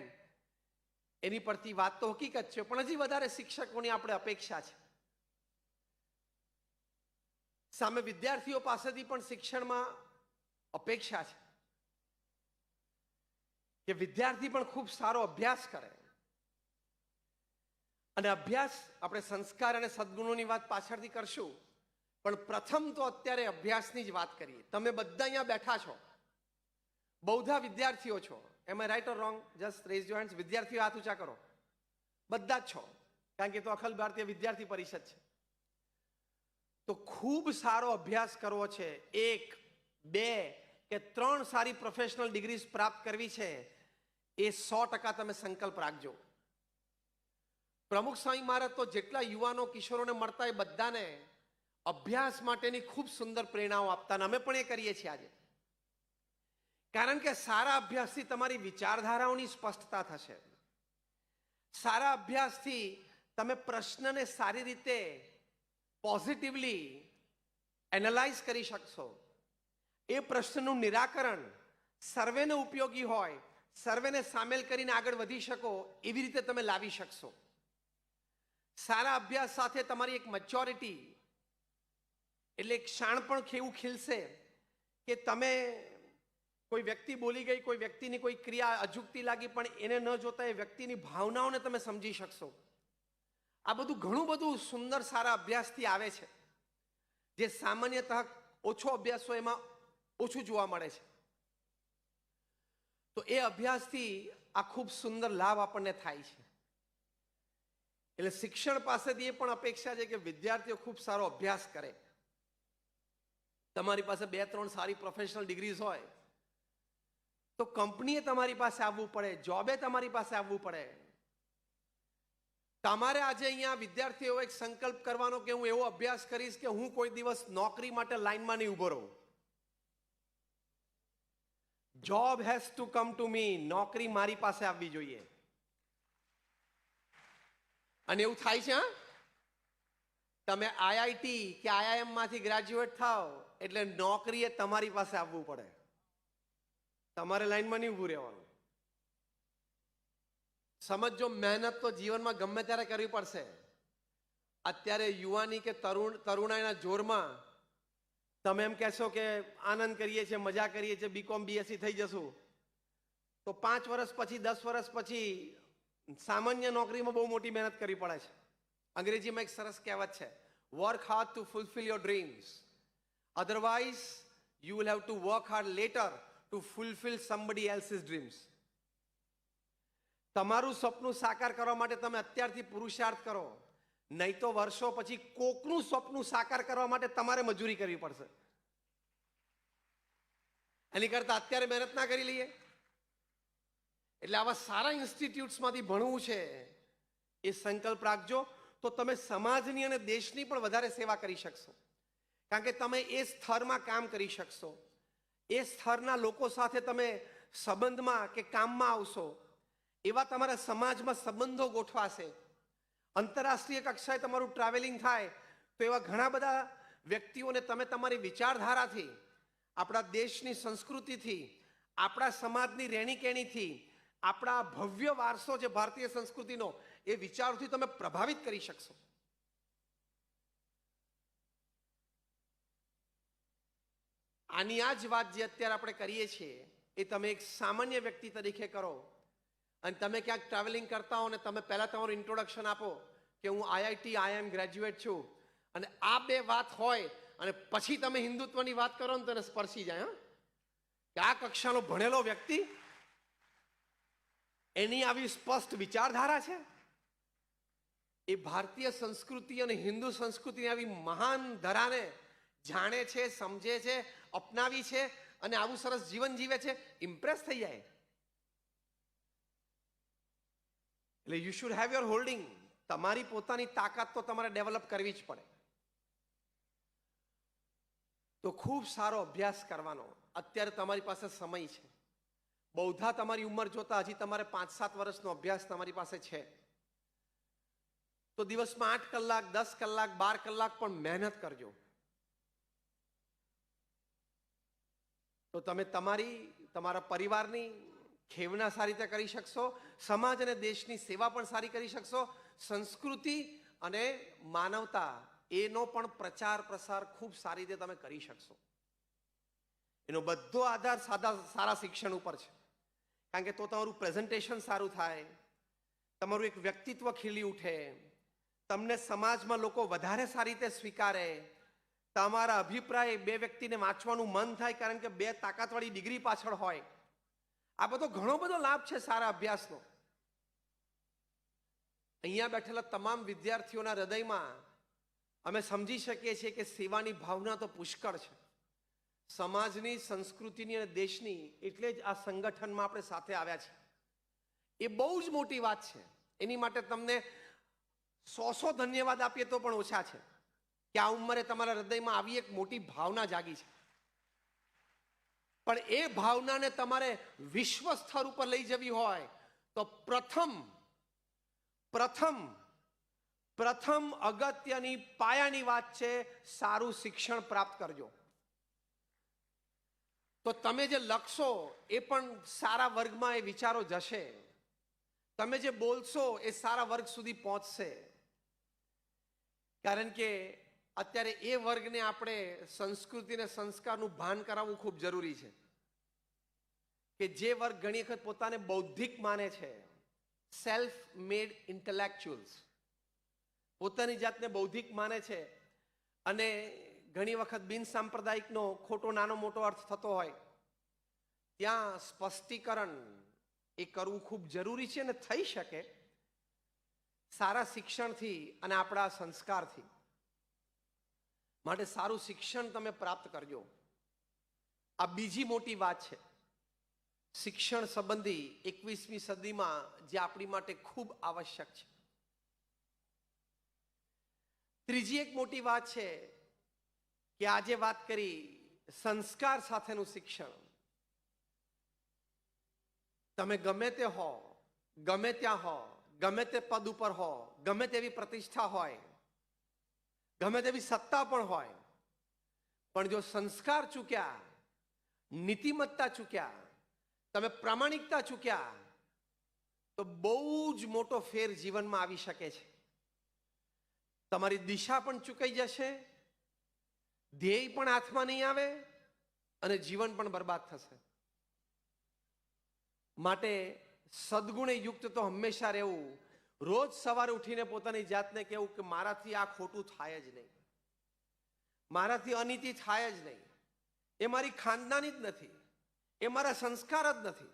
એની પરથી વાત તો હકીકત છે, પણ હજી વધારે શિક્ષકોની આપણે અપેક્ષા છે. સામે વિદ્યાર્થીઓ પાસેથી પણ શિક્ષણમાં અપેક્ષા છે કે વિદ્યાર્થી પણ ખૂબ સારો અભ્યાસ કરે. અને અભ્યાસ આપણે સંસ્કાર અને સદગુણોની વાત પાછળથી કરશું, પણ પ્રથમ તો અત્યારે અભ્યાસની જ વાત કરીએ. તમે બધા અહીંયા બેઠા છો, બહુધા વિદ્યાર્થીઓ છો. Am I right or wrong? Just raise your hands. વિદ્યાર્થીઓ હાથ ઊંચા કરો. બધા જ છો, કારણ કે તો અખિલ ભારતીય વિદ્યાર્થી પરિષદ છે. તો ખૂબ સારો અભ્યાસ કરવો છે, 1, 2 કે 3 સારી પ્રોફેશનલ ડિગ્રીઝ પ્રાપ્ત કરવી છે, એ 100% તમે સંકલ્પ રાખજો. પ્રમુખ સ્વામી મહારાજ તો જેટલા યુવાનો કિશોરોને મળતા એ બધાને અભ્યાસ માટેની ખૂબ સુંદર પ્રેરણાઓ આપતા, અમે પણ એ કરીએ છીએ આજે. કારણ કે સારા અભ્યાસથી તમારી વિચારધારાઓની સ્પષ્ટતા થશે. સારા અભ્યાસથી તમે પ્રશ્નને સારી રીતે પોઝિટિવલી એનાલાઇઝ કરી શકશો. એ પ્રશ્નનું નિરાકરણ સર્વેને ઉપયોગી હોય, સર્વેને સામેલ કરીને આગળ વધી શકો એવી રીતે તમે લાવી શકશો. સારા અભ્યાસ સાથે તમારી એક મેચ્યોરિટી એટલે એક શાણપણ કેવું ખીલશે કે તમે કોઈ વ્યક્તિ બોલી ગઈ, કોઈ વ્યક્તિની કોઈ ક્રિયા અજુગતી લાગી, પણ એને ન જોતા એ વ્યક્તિની ભાવનાઓને તમે સમજી શકશો. આ બધું ઘણું બધું સુંદર સારા અભ્યાસથી આવે છે, જે સામાન્યતઃ ઓછો અભ્યાસ હોય એમાં ઓછું જોવા મળે છે. તો એ અભ્યાસથી આ ખૂબ સુંદર લાભ આપણને થાય છે. એટલે શિક્ષણ પાસેથી એ પણ અપેક્ષા છે કે વિદ્યાર્થીઓ ખૂબ સારો અભ્યાસ કરે. તમારી પાસે 2-3 સારી પ્રોફેશનલ ડિગ્રીઝ હોય તો કંપનીએ તમારી પાસે આવવું પડે, જોબે તમારી પાસે આવવું પડે. તમારે આજે અહીંયા વિદ્યાર્થીઓ એક સંકલ્પ કરવાનો કે હું એવો અભ્યાસ કરીશ કે હું કોઈ દિવસ નોકરી માટે લાઈનમાં નહીં ઉભો રહું. Job has to come to me. નોકરી મારી પાસે આવવી જોઈએ. અને એવું થાય છે. હા, તમે આઈઆઈટી કે આઈઆઈએમ માંથી ગ્રેજ્યુએટ થાવ એટલે નોકરીએ તમારી પાસે આવવું પડે. તમારે લાઈનમાં નહીં ઊભું રહેવાનું. સમજો, મહેનત તો જીવનમાં ગમે ત્યારે કરવી પડશે. અત્યારે યુવાની કે તરુણાઈના જોરમાં તમે એમ કહેશો કે આનંદ કરીએ છીએ, મજા કરીએ છીએ, બીકોમ બીએસસી થઈ જશું, તો 5 વર્ષ પછી 10 વર્ષ પછી સામાન્ય નોકરીમાં બહુ મોટી મહેનત કરવી પડે છે. અંગ્રેજીમાં એક સરસ કહેવત છે, work hard to fulfil your dreams, otherwise you will have to work hard later to fulfil somebody else's dreams. તમારું સપનું સાકાર કરવા માટે તમે અત્યારથી પુરુષાર્થ કરો, નહીં તો વર્ષો પછી કોકનું સપનું સાકાર કરવા માટે તમારે મજૂરી કરવી પડશે. એની કરતા અત્યારે મહેનત ના કરી લઈએ. એટલે આવા સારા ઇન્સ્ટિટ્યૂટ્સમાંથી ભણવું છે એ સંકલ્પ રાખજો, તો તમે સમાજની અને દેશની પણ વધારે સેવા કરી શકશો. કારણ કે તમે એ સ્તરમાં કામ કરી શકશો, એ સ્તરના લોકો સાથે તમે સંબંધમાં કે કામમાં આવશો, એવા તમારા સમાજમાં સંબંધો ગોઠવાશે. આંતરરાષ્ટ્રીય કક્ષાએ તમારું ટ્રાવેલિંગ થાય તો એવા ઘણા બધા વ્યક્તિઓને તમે તમારી વિચારધારાથી, આપણા દેશની સંસ્કૃતિથી, આપણા સમાજની રહેણીકહેણીથી, આપણા ભવ્ય વારસો જે ભારતીય સંસ્કૃતિનો, એ વિચારથી તમે પ્રભાવિત કરી શકશો. આની આ જ વાત જે અત્યારે આપણે કરીએ છીએ એ તમે એક સામાન્ય વ્યક્તિ તરીકે કરો. અને તમે ક્યાંક ટ્રાવેલિંગ કરતા હો ને તમે પહેલા તમારું ઇન્ટ્રોડક્શન આપો કે હું આઈઆઈટી આઈએમ ગ્રેજ્યુએટ છું, અને આ 2 વાત હોય અને પછી તમે હિન્દુત્વની વાત કરો ને તો એને સ્પર્શી જાય. કે આ કક્ષાનો ભણેલો વ્યક્તિ, એની આવી સ્પષ્ટ વિચારધારા છે, એ ભારતીય સંસ્કૃતિ અને હિન્દુ સંસ્કૃતિની આવી મહાન ધરાને જાણે છે, સમજે છે, અપનાવી છે અને આવું સરસ જીવન જીવે છે, ઇમ્પ્રેસ થઈ જાય. એટલે you should have your holding. તમારી પોતાની તાકાત તો તમારે ડેવલપ કરવી જ પડે. તો ખૂબ સારો અભ્યાસ કરવાનો અત્યારે તમારી પાસે સમય છે. બૌદ્ધા તમારી ઉંમર જોતા હજી તમારે 5-7 વર્ષનો અભ્યાસ તમારી પાસે છે. તો દિવસમાં 8 કલાક, 10 કલાક, 12 કલાક પણ મહેનત કરજો. તો તમે તમારા પરિવારની ખેવના સારી રીતે કરી શકશો, સમાજ અને દેશની સેવા પણ સારી કરી શકશો, સંસ્કૃતિ અને માનવતા એનો પણ પ્રચાર પ્રસાર ખૂબ સારી રીતે તમે કરી શકશો. એનો બધો આધાર સારા શિક્ષણ ઉપર છે. કારણ કે તો તમારું પ્રેઝન્ટેશન સારું થાય, તમારું એક વ્યક્તિત્વ ખીલી ઉઠે, તમને સમાજમાં લોકો વધારે સારી રીતે સ્વીકારે, તમારા અભિપ્રાય 2 વ્યક્તિને વાંચવાનું મન થાય કારણ કે 2 તાકાતવાળી ડિગ્રી પાછળ હોય. આ બધો ઘણો બધો લાભ છે સારા અભ્યાસનો. અહીંયા બેઠેલા તમામ વિદ્યાર્થીઓના હૃદયમાં અમે સમજી શકીએ છીએ કે સેવાની ભાવના તો પુષ્કળ છે. સમાજની, સંસ્કૃતિની અને દેશની, એટલે જ આ સંગઠનમાં આપણે સાથે આવ્યા છે. એ બહુ જ મોટી વાત છે. એની માટે તમને 100 ધન્યવાદ આપીએ તો પણ ઓછા છે કે આ ઉંમરે તમારા હૃદયમાં આવી એક મોટી ભાવના જાગી છે. પણ એ ભાવનાને તમારે વિશ્વ સ્તર ઉપર લઈ જવી હોય તો પ્રથમ અગત્યની પાયાની વાત છે સારું શિક્ષણ પ્રાપ્ત કરજો. તો તમે જે લખશો એ પણ સારા વર્ગમાં એ વિચારો જશે. તમે જે બોલશો એ સારા વર્ગ સુધી પહોંચશે. કારણ કે અત્યારે એ વર્ગને આપણે સંસ્કૃતિ અને સંસ્કારનું ભાન કરાવવું ખૂબ જરૂરી છે. કે જે વર્ગ ઘણી વખત પોતાને બૌદ્ધિક માને છે, સેલ્ફ મેડ ઇન્ટેલેક્ચ્યુઅલ્સ, પોતાની જાતને બૌદ્ધિક માને છે, અને ઘણી વખત બિન સાંપ્રદાયિકનો ખોટો નાનો મોટો અર્થ થતો હોય, ત્યાં સ્પષ્ટીકરણ એ કરવું ખૂબ જરૂરી છે. અને થઈ શકે સારા શિક્ષણથી અને આપણા સંસ્કારથી. માટે સારું શિક્ષણ તમે પ્રાપ્ત કરજો. આ બીજી મોટી વાત છે શિક્ષણ સંબંધી 21મી સદીમાં જે આપણી માટે ખૂબ આવશ્યક છે. ત્રીજી એક મોટી વાત છે કે આજે વાત કરી સંસ્કાર સાથેનું શિક્ષણ. તમે ગમે તે હો, ગમે ત્યાં હો, ગમે તે પદ ઉપર હો, ગમે તેવી પ્રતિષ્ઠા હોય, ગમે તેવી સત્તા પણ હોય, પણ જો સંસ્કાર ચૂક્યા, નીતિમત્તા ચૂક્યા, તમે પ્રામાણિકતા ચૂક્યા, તો બહુ જ મોટો ફેર જીવનમાં આવી શકે છે. તમારી દિશા પણ ચૂકાઈ જશે, ધ્યેય પણ હાથમાં નહીં આવે, અને જીવન પણ બરબાદ થશે. માટે સદગુણે યુક્ત તો હંમેશા રહેવું. રોજ સવારે ઉઠીને પોતાની જાતને કહેવું કે મારાથી આ ખોટું થાય જ નહીં, મારાથી અનીતિ થાય જ નહીં, એ મારી ખાનદાની જ નથી, એ મારા સંસ્કાર જ નથી.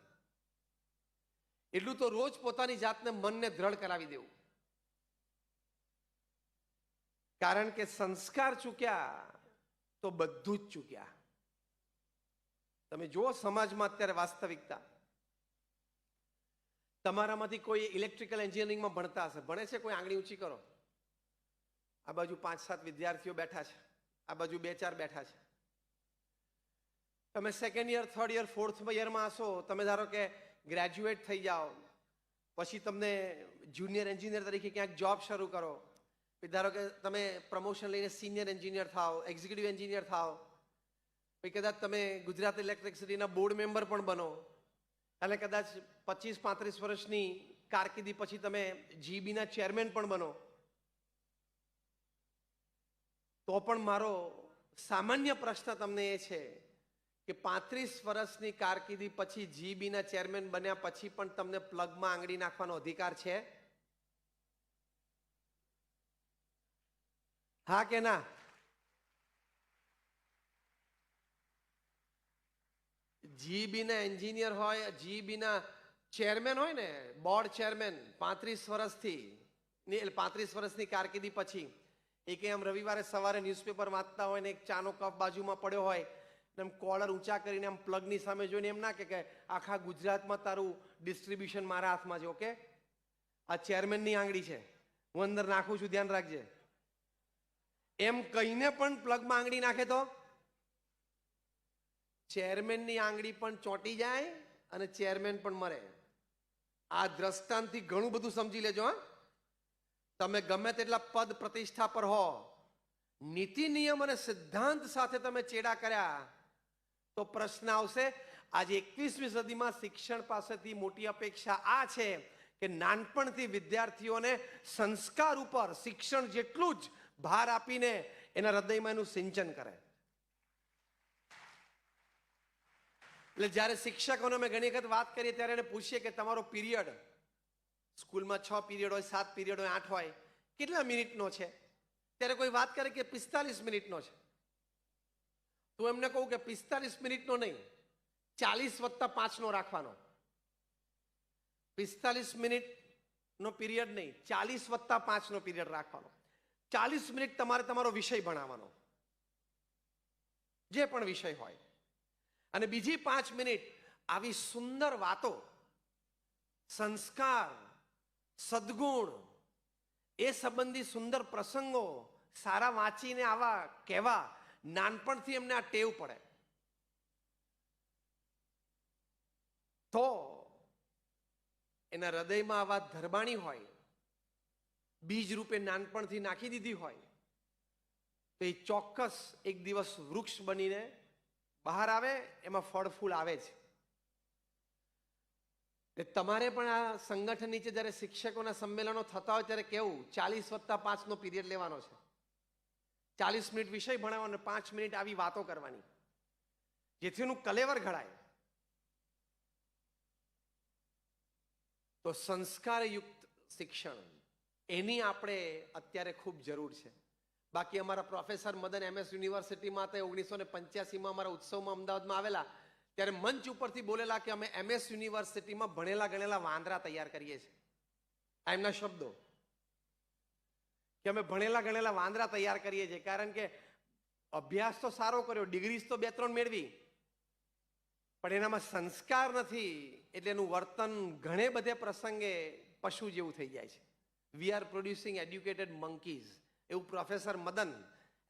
એટલું તો રોજ પોતાની જાતને મનને દ્રઢ કરાવી દેવું. કારણ કે સંસ્કાર ચૂક્યા તો બધું જ ચૂક્યા. તમે જુઓ સમાજમાં અત્યારે વાસ્તવિકતા. તમારામાંથી કોઈ ઇલેક્ટ્રિકલ એન્જિનિયરિંગમાં ભણતા હશે, ભણે છે કોઈ? આંગળી ઊંચી કરો. આ બાજુ 5-7 વિદ્યાર્થીઓ બેઠા છે, આ બાજુ 2-4 બેઠા છે. તમે second year, third year, fourth યરમાં હશો. તમે ધારો કે ગ્રેજ્યુએટ થઈ જાઓ, પછી તમને જુનિયર એન્જિનિયર તરીકે ક્યાંક જોબ શરૂ કરો, ધારો કે તમે પ્રમોશન લઈને સિનિયર એન્જિનિયર થાઓ, એક્ઝિક્યુટિવ એન્જિનિયર થાઓ, પછી કદાચ તમે ગુજરાત ઇલેક્ટ્રિસિટીના બોર્ડ મેમ્બર પણ બનો, અને કદાચ 25-35 વર્ષની કારકિર્દી પછી તમે જીબીના ચેરમેન પણ બનો. તો પણ મારો સામાન્ય પ્રશ્ન તમને એ છે કે 35 વર્ષની કારકિર્દી પછી જીબીના ચેરમેન બન્યા પછી પણ તમને પ્લગમાં આંગળી નાખવાનો અધિકાર છે? હા કે ના? જીબીના એન્જિનિયર હોય, જીબીના ચેરમેન હોય ને, બોર્ડ ચેરમેન, 35 વર્ષથી 35 વર્ષની કારકિર્દી પછી એ કે આમ રવિવારે સવારે ન્યૂઝપેપર વાંચતા હોય ને એક ચાનો કપ બાજુમાં પડ્યો હોય, એમ કોલર ઊંચા કરીને આમ પ્લગની સામે જોઈને એમ ના કે આખા ગુજરાતમાં તારું ડિસ્ટ્રીબ્યુશન મારા હાથમાં છે, ઓકે, આ ચેરમેનની આંગળી છે, હું અંદર નાખું છું, ધ્યાન રાખજે, એમ કહીને પણ પ્લગમાં આંગળી નાખે તો ચેરમેનની આંગળી પણ ચોંટી જાય અને ચેરમેન પણ મરે. આ દ્રષ્ટાંતથી ઘણું બધું સમજી લેજો. હા, તમે ગમે તેટલા પદ પ્રતિષ્ઠા પર હો, નીતિ નિયમ અને સિદ્ધાંત સાથે તમે ચેડા કર્યા તો પ્રશ્ન આવશે. આજે 21મી સદીમાં શિક્ષણ પાસેથી મોટી અપેક્ષા આ છે કે નાનપણથી વિદ્યાર્થીઓને સંસ્કાર ઉપર શિક્ષણ જેટલું જ ભાર આપીને એના હૃદયમાં એનું સિંચન કરે. એટલે જ્યારે શિક્ષકોને અમે ઘણી વખત વાત કરીએ ત્યારે એને પૂછીએ કે તમારો પીરિયડ સ્કૂલમાં 6 પીરિયડ હોય, 7 પીરિયડ હોય, 8 હોય, કેટલા મિનિટનો છે? ત્યારે કોઈ વાત કરે કે 45 મિનિટનો છે. તો એમને કહું કે 45 મિનિટનો નહીં, 40 + 5 નો રાખવાનો. 45 મિનિટનો પીરિયડ નહીં, 40 + 5 નો પીરિયડ રાખવાનો. 40 મિનિટ તમારે તમારો વિષય ભણાવવાનો, જે પણ વિષય હોય, અને બીજી 5 મિનિટ આવી સુંદર વાતો, સંસ્કાર, સદગુણ, એ સંબંધી સુંદર પ્રસંગો સારા વાંચીને આવા કહેવા. નાનપણથી એમને આ ટેવ પડે. તો એના હૃદયમાં આવા ધરબાણી હોય, બીજ રૂપે નાનપણથી નાખી દીધી હોય, તો એ ચોક્કસ એક દિવસ વૃક્ષ બનીને બહાર આવે, એમાં ફળ ફૂલ આવે છે. તમારે પણ આ સંગઠન નીચે જ્યારે શિક્ષકોના સંમેલનો થતા હોય ત્યારે કેવું 40+5 પીરિયડ લેવાનો છે. 40 મિનિટ વિષય ભણાવવાનો, 5 મિનિટ આવી વાતો કરવાની, જેથી એનું કલેવર ઘડાય. તો સંસ્કારયુક્ત શિક્ષણ એની આપણે અત્યારે ખૂબ જરૂર છે. બાકી અમારા પ્રોફેસર મદન MS યુનિવર્સિટીમાં તે 1985માં અમારા ઉત્સવમાં અમદાવાદમાં આવેલા ત્યારે મંચ ઉપરથી બોલેલા કે અમે MS યુનિવર્સિટીમાં ભણેલા ગણેલા વાંદરા તૈયાર કરીએ છીએ. આ એમના શબ્દો, કે અમે ભણેલા ગણેલા વાંદરા તૈયાર કરીએ છીએ. કારણ કે અભ્યાસ તો સારો કર્યો, ડિગ્રીઝ તો 2-3 મેળવી, પણ એનામાં સંસ્કાર નથી, એટલે એનું વર્તન ઘણે બધે પ્રસંગે પશુ જેવું થઈ જાય છે. We are producing educated monkeys, એવું પ્રોફેસર મદન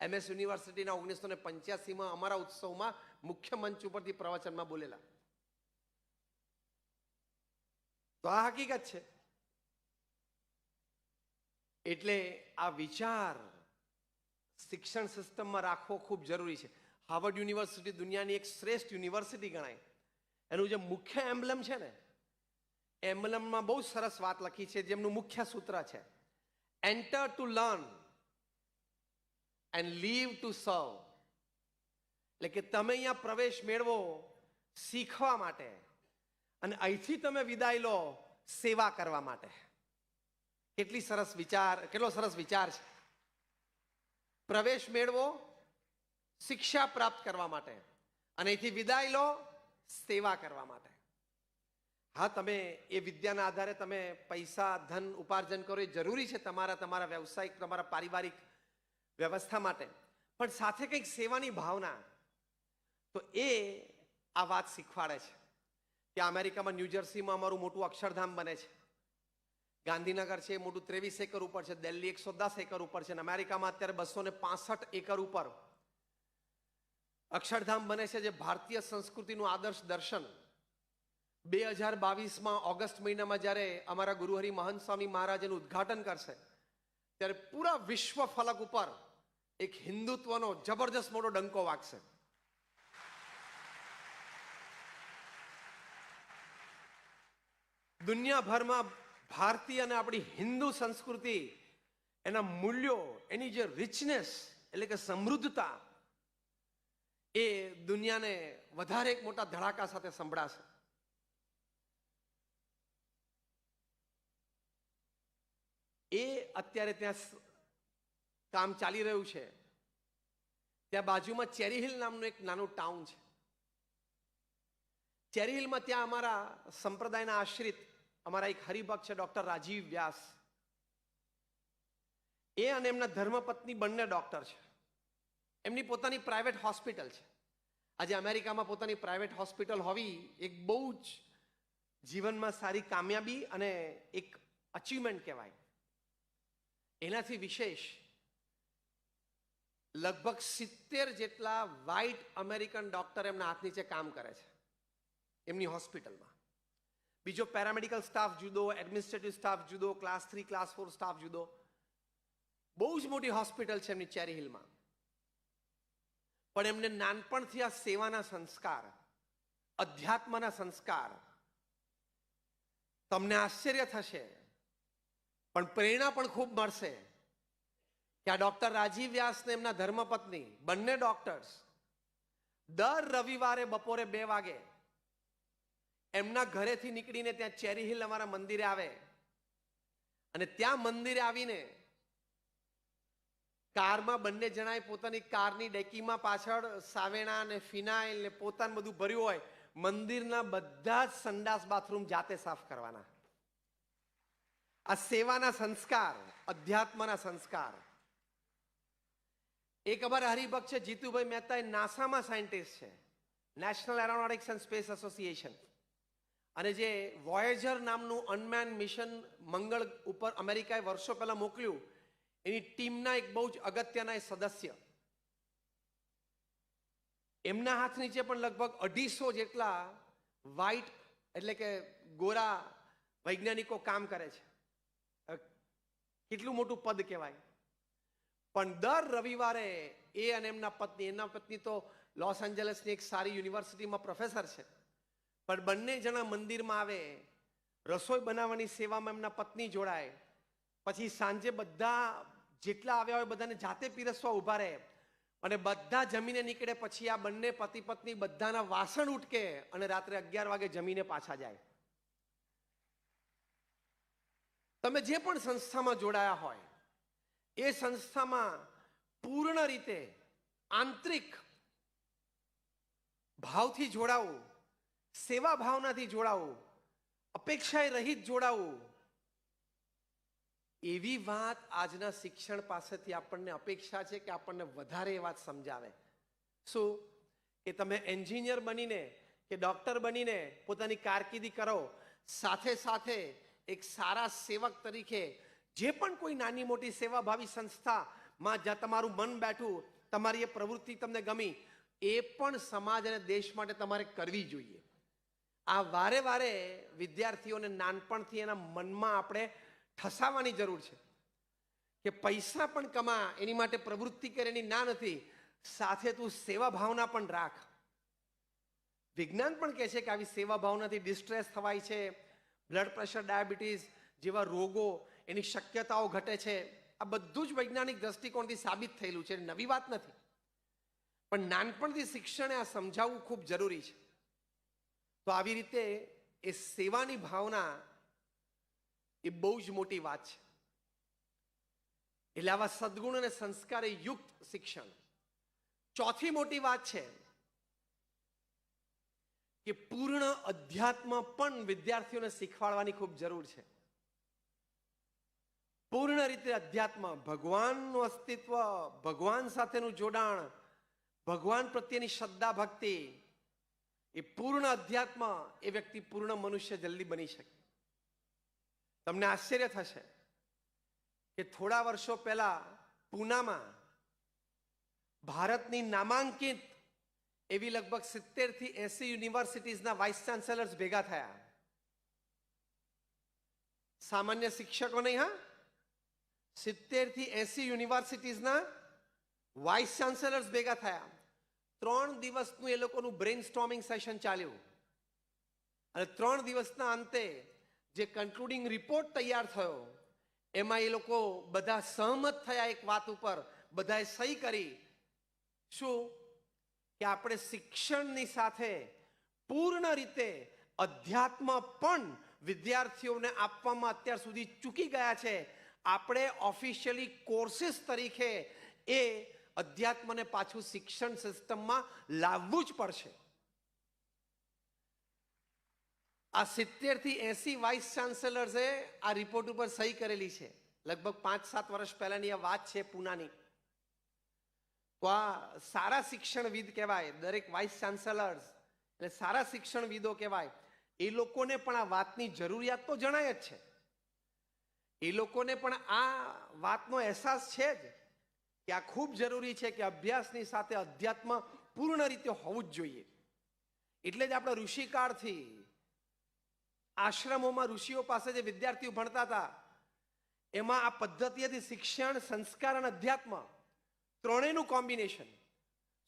MS યુનિવર્સિટીના 1985માં અમારા ઉત્સવમાં મુખ્ય મંચ ઉપરથી પ્રવચનમાં બોલેલા. તો આ હકીકત છે. એટલે આ વિચાર શિક્ષણ સિસ્ટમમાં રાખવો ખૂબ જરૂરી છે. હાર્વર્ડ યુનિવર્સિટી દુનિયાની એક શ્રેષ્ઠ યુનિવર્સિટી ગણાય. એનું જે મુખ્ય એમ્બલમ છે ને, એમ્બલમમાં બહુ સરસ વાત લખી છે, જેમનું મુખ્ય સૂત્ર છે enter to learn and leave to serve. એટલે કે તમે અહીંયા પ્રવેશ મેળવો શીખવા માટે, અને અહીંથી તમે વિદાય લો સેવા કરવા માટે. કેટલો સરસ વિચાર છે. પ્રવેશ મેળવો શિક્ષા પ્રાપ્ત કરવા માટે, અને અહીંથી વિદાય લો સેવા કરવા માટે. હા, તમે એ વિદ્યાના આધારે તમે પૈસા ધન ઉપાર્જન કરો, એ જરૂરી છે તમારા વ્યવસાયિક, તમારા પારિવારિક વ્યવસ્થા માટે, પણ સાથે કંઈક સેવાની ભાવના, તો એ આ વાત શીખવાડે છે. ત્યાં અમેરિકામાં ન્યૂજર્સીમાં અમારું મોટું અક્ષરધામ બને છે. ગાંધીનગર છે એ મોટું 23 એકર ઉપર છે, દિલ્હી 110 એકર ઉપર છે, અને અમેરિકામાં અત્યારે 265 એકર ઉપર અક્ષરધામ બને છે, જે ભારતીય સંસ્કૃતિનું આદર્શ દર્શન 2022માં ઓગસ્ટ મહિનામાં જ્યારે અમારા ગુરુહરિ મહંત સ્વામી મહારાજ એનું ઉદ્ઘાટન કરશે, ત્યારે પૂરા વિશ્વ ફલક ઉપર એક હિન્દુત્વનો જબરજસ્ત મોટો ડંકો વાગશે. દુનિયાભરમાં ભારતીય અને આપણી હિન્દુ સંસ્કૃતિ, એના મૂલ્યો, એની જે રિચનેસ એટલે કે સમૃદ્ધતા, એ દુનિયાને વધારે એક મોટા ધડાકા સાથે સંભળાશે. એ અત્યારે ત્યાં કામ ચાલી રહ્યું છે. ત્યાં બાજુમાં ચેરી હિલ નામનું એક નાનું ટાઉન છે. ચેરી હિલમાં ત્યાં અમારા સંપ્રદાયના આશ્રિત અમારા એક હરિભક્ત છે ડોક્ટર રાજીવ વ્યાસ. એ અને એમના ધર્મપત્ની બંને ડોક્ટર છે. એમની પોતાની પ્રાઇવેટ હોસ્પિટલ છે. આજે અમેરિકામાં પોતાની પ્રાઇવેટ હોસ્પિટલ હોવી એક બહુ જ જીવનમાં સારી કામયાબી અને એક અચીવમેન્ટ કહેવાય. એનાથી વિશેષ લગભગ 70 જેટલા વ્હાઇટ અમેરિકન ડોક્ટર એમના હાથ નીચે કામ કરે છે એમની હોસ્પિટલમાં. બીજો પેરામેડિકલ સ્ટાફ જુદો, એડમિનિસ્ટ્રેટિવ સ્ટાફ જુદો, ક્લાસ 3 ક્લાસ 4 સ્ટાફ જુદો. બહુ જ મોટી હોસ્પિટલ છે એમની ચેરી હિલમાં. પણ એમને નાનપણથી આ સેવાના સંસ્કાર, અધ્યાત્મના સંસ્કાર, તમને આશ્ચર્ય થશે પણ પ્રેરણા પણ ખૂબ મળશે કે આ ડોક્ટર રાજીવ વ્યાસ ને એમના ધર્મપત્ની બંને ડોક્ટર્સ દર રવિવારે બપોરે 2 વાગે એમના ઘરેથી નીકળીને ત્યાં ચેરી હિલ અમારા મંદિરે આવે, અને ત્યાં મંદિરે આવીને કારમાં બંને જણાએ પોતાની કારની ડેકીમાં પાછળ સાવેણા ને ફિનાઇલ ને પોતાનું બધું ભર્યું હોય, મંદિરના બધા જ સંડાસ બાથરૂમ જાતે સાફ કરવાના. આ સેવાના સંસ્કાર, અધ્યાત્મના સંસ્કાર. એક અમારા હરિભક્ત છે જીતુભાઈ મહેતા, એ નાસામાં સાયન્ટિસ્ટ છે, national aeronautics and space association, અને જે વોયેજર નામનું અનમેન મિશન મંગળ ઉપર અમેરિકાએ વર્ષો પહેલા મોકલ્યું, એની ટીમના એક બહુ જ અગત્યના સદસ્ય. એમના હાથ નીચે પણ લગભગ 250 જેટલા વ્હાઇટ એટલે કે ગોરા વૈજ્ઞાનિકો કામ કરે છે. કેટલું મોટું પદ કહેવાય. પણ દર રવિવારે એ અને એના પત્ની તો લોસ એન્જલસની એક સારી યુનિવર્સિટીમાં પ્રોફેસર છે, પણ બંને જણા મંદિરમાં આવે, રસોઈ બનાવવાની સેવામાં એમના પત્ની જોડાય, પછી સાંજે બધા જેટલા આવ્યા હોય બધાને જાતે પીરસવા ઊભા રહે અને બધા જમીને નીકળે. પછી આ બંને પતિ પત્ની બધાના વાસણ ઉટકે અને રાત્રે 11 વાગે જમીને પાછા જાય. તમે જે પણ સંસ્થામાં જોડાયા હોય એ સંસ્થામાં પૂર્ણ રીતે આંતરિક ભાવથી જોડાવું, સેવા ભાવનાથી જોડાવું, અપેક્ષાએ રહિત જોડાવું, એવી વાત આજના શિક્ષણ પાસેથી આપણને અપેક્ષા છે કે આપણને વધારે એ વાત સમજાવે. શું કે તમે એન્જિનિયર બનીને કે ડોક્ટર બનીને પોતાની કારકિર્દી કરો, સાથે સાથે એક સારા સેવક તરીકે જે પણ કોઈ નાની મોટી સેવાભાવી સંસ્થામાં જ્યાં તમારું મન બેઠું, તમારી એ પ્રવૃત્તિ તમને ગમી, એ પણ સમાજ અને દેશ માટે તમારે કરવી જોઈએ. આ વારે વારે વિદ્યાર્થીઓને નાનપણથી એના મનમાં આપણે ઠસાવવાની જરૂર છે કે પૈસા પણ કમા, એની માટે પ્રવૃત્તિ કરે, એની ના નથી, સાથે તું સેવા ભાવના પણ રાખ. વિજ્ઞાન પણ કહે છે કે આવી સેવા ભાવનાથી ડિસ્ટ્રેસ થવાય છે, બ્લડ પ્રેશર, ડાયાબિટીસ જેવા રોગો એની શક્યતાઓ ઘટે છે. આ બધું જ વૈજ્ઞાનિક દ્રષ્ટિકોણથી સાબિત થયેલું છે, નવી વાત નથી. પણ નાનપણથી શિક્ષણે આ સમજાવવું ખૂબ જરૂરી છે. તો આવી રીતે એ સેવાની ભાવના એ બહુ જ મોટી વાત છે. એટલે આવા સદગુણ અને સંસ્કારે યુક્ત શિક્ષણ. ચોથી મોટી વાત છે કે પૂર્ણ અધ્યાત્મ પણ વિદ્યાર્થીઓને શીખવાડવાની ખૂબ જરૂર છે. પૂર્ણ રીતે અધ્યાત્મ, ભગવાનનું અસ્તિત્વ, ભગવાન સાથેનું જોડાણ, ભગવાન પ્રત્યેની શ્રદ્ધા ભક્તિ, એ પૂર્ણ અધ્યાત્મ, એ વ્યક્તિ પૂર્ણ મનુષ્ય જલ્દી બની શકે. તમને આશ્ચર્ય થશે કે થોડા વર્ષો પહેલા પૂનામાં ભારતની નામાંકિત એવી લગભગ 70 થી 80 યુનિવર્સિટીઝના વાઇસ ચાન્સેલર્સ ભેગા થયા. સામાન્ય શિક્ષકો નહીં, હા, 70 થી 80 યુનિવર્સિટીઝના વાઇસ ચાન્સેલર્સ ભેગા થયા. 3 દિવસનું એ લોકોનું બ્રેઇન સ્ટોર્મિંગ સેશન ચાલ્યું અને 3 દિવસના અંતે જે કન્ક્લુડિંગ રિપોર્ટ તૈયાર થયો એમાં એ લોકો બધા સહમત થયા એક વાત ઉપર, બધાએ સહી કરી. શું કે આપણે શિક્ષણની સાથે પૂર્ણ રીતે અધ્યાત્મ પણ વિદ્યાર્થીઓને આપવામાં અત્યાર સુધી ચૂકી ગયા છે. આપણે ઓફિશિયલી કોર્સીસ તરીકે એ અધ્યાત્મને પાછું શિક્ષણ સિસ્ટમમાં લાવવું જ પડશે. આ 70 થી 80 વાઇસ ચાન્સેલર્સે આ રિપોર્ટ ઉપર સહી કરેલી છે. લગભગ 5-7 વર્ષ પહેલાની આ વાત છે પૂનાની. તો આ સારા શિક્ષણવિદ કહેવાય. દરેક વાઇસ ચાન્સેલર્સ એટલે સારા શિક્ષણવિદો કહેવાય. એ લોકોને પણ આ વાતની જરૂરિયાત તો જણાય જ છે. એ લોકોને પણ આ વાતનો અહેસાસ છે જ કે આ ખૂબ જરૂરી છે કે અભ્યાસની સાથે અધ્યાત્મ પૂર્ણ રીતે હોવું જ જોઈએ. એટલે જ આપણે ઋષિકાળથી આશ્રમોમાં ઋષિઓ પાસે જે વિદ્યાર્થીઓ ભણતા હતા એમાં આ પદ્ધતિ હતી શિક્ષણ, સંસ્કાર અને અધ્યાત્મ ત્રણેયનું combination.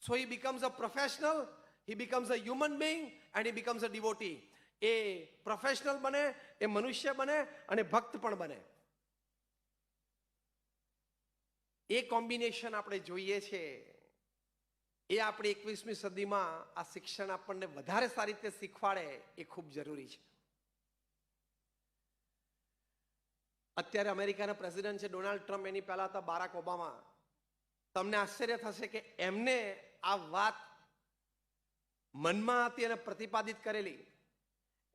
So he becomes a professional, he becomes a human being and he becomes a devotee. એ પ્રોફેશનલ બને, એ મનુષ્ય બને અને ભક્ત પણ બને. એ કોમ્બિનેશન આપણે જોઈએ છે. એ આપણે 21મી સદીમાં આ શિક્ષણ આપણને વધારે સારી રીતે શીખવાડે એ ખૂબ જરૂરી છે. અત્યારે અમેરિકાના પ્રેસિડેન્ટ છે ડોનાલ્ડ ટ્રમ્પ, એની પહેલા હતા બારાક ઓબામા. તમને આશ્ચર્ય થશે કે એમને આ વાત મનમાં હતી અને પ્રતિપાદિત કરેલી.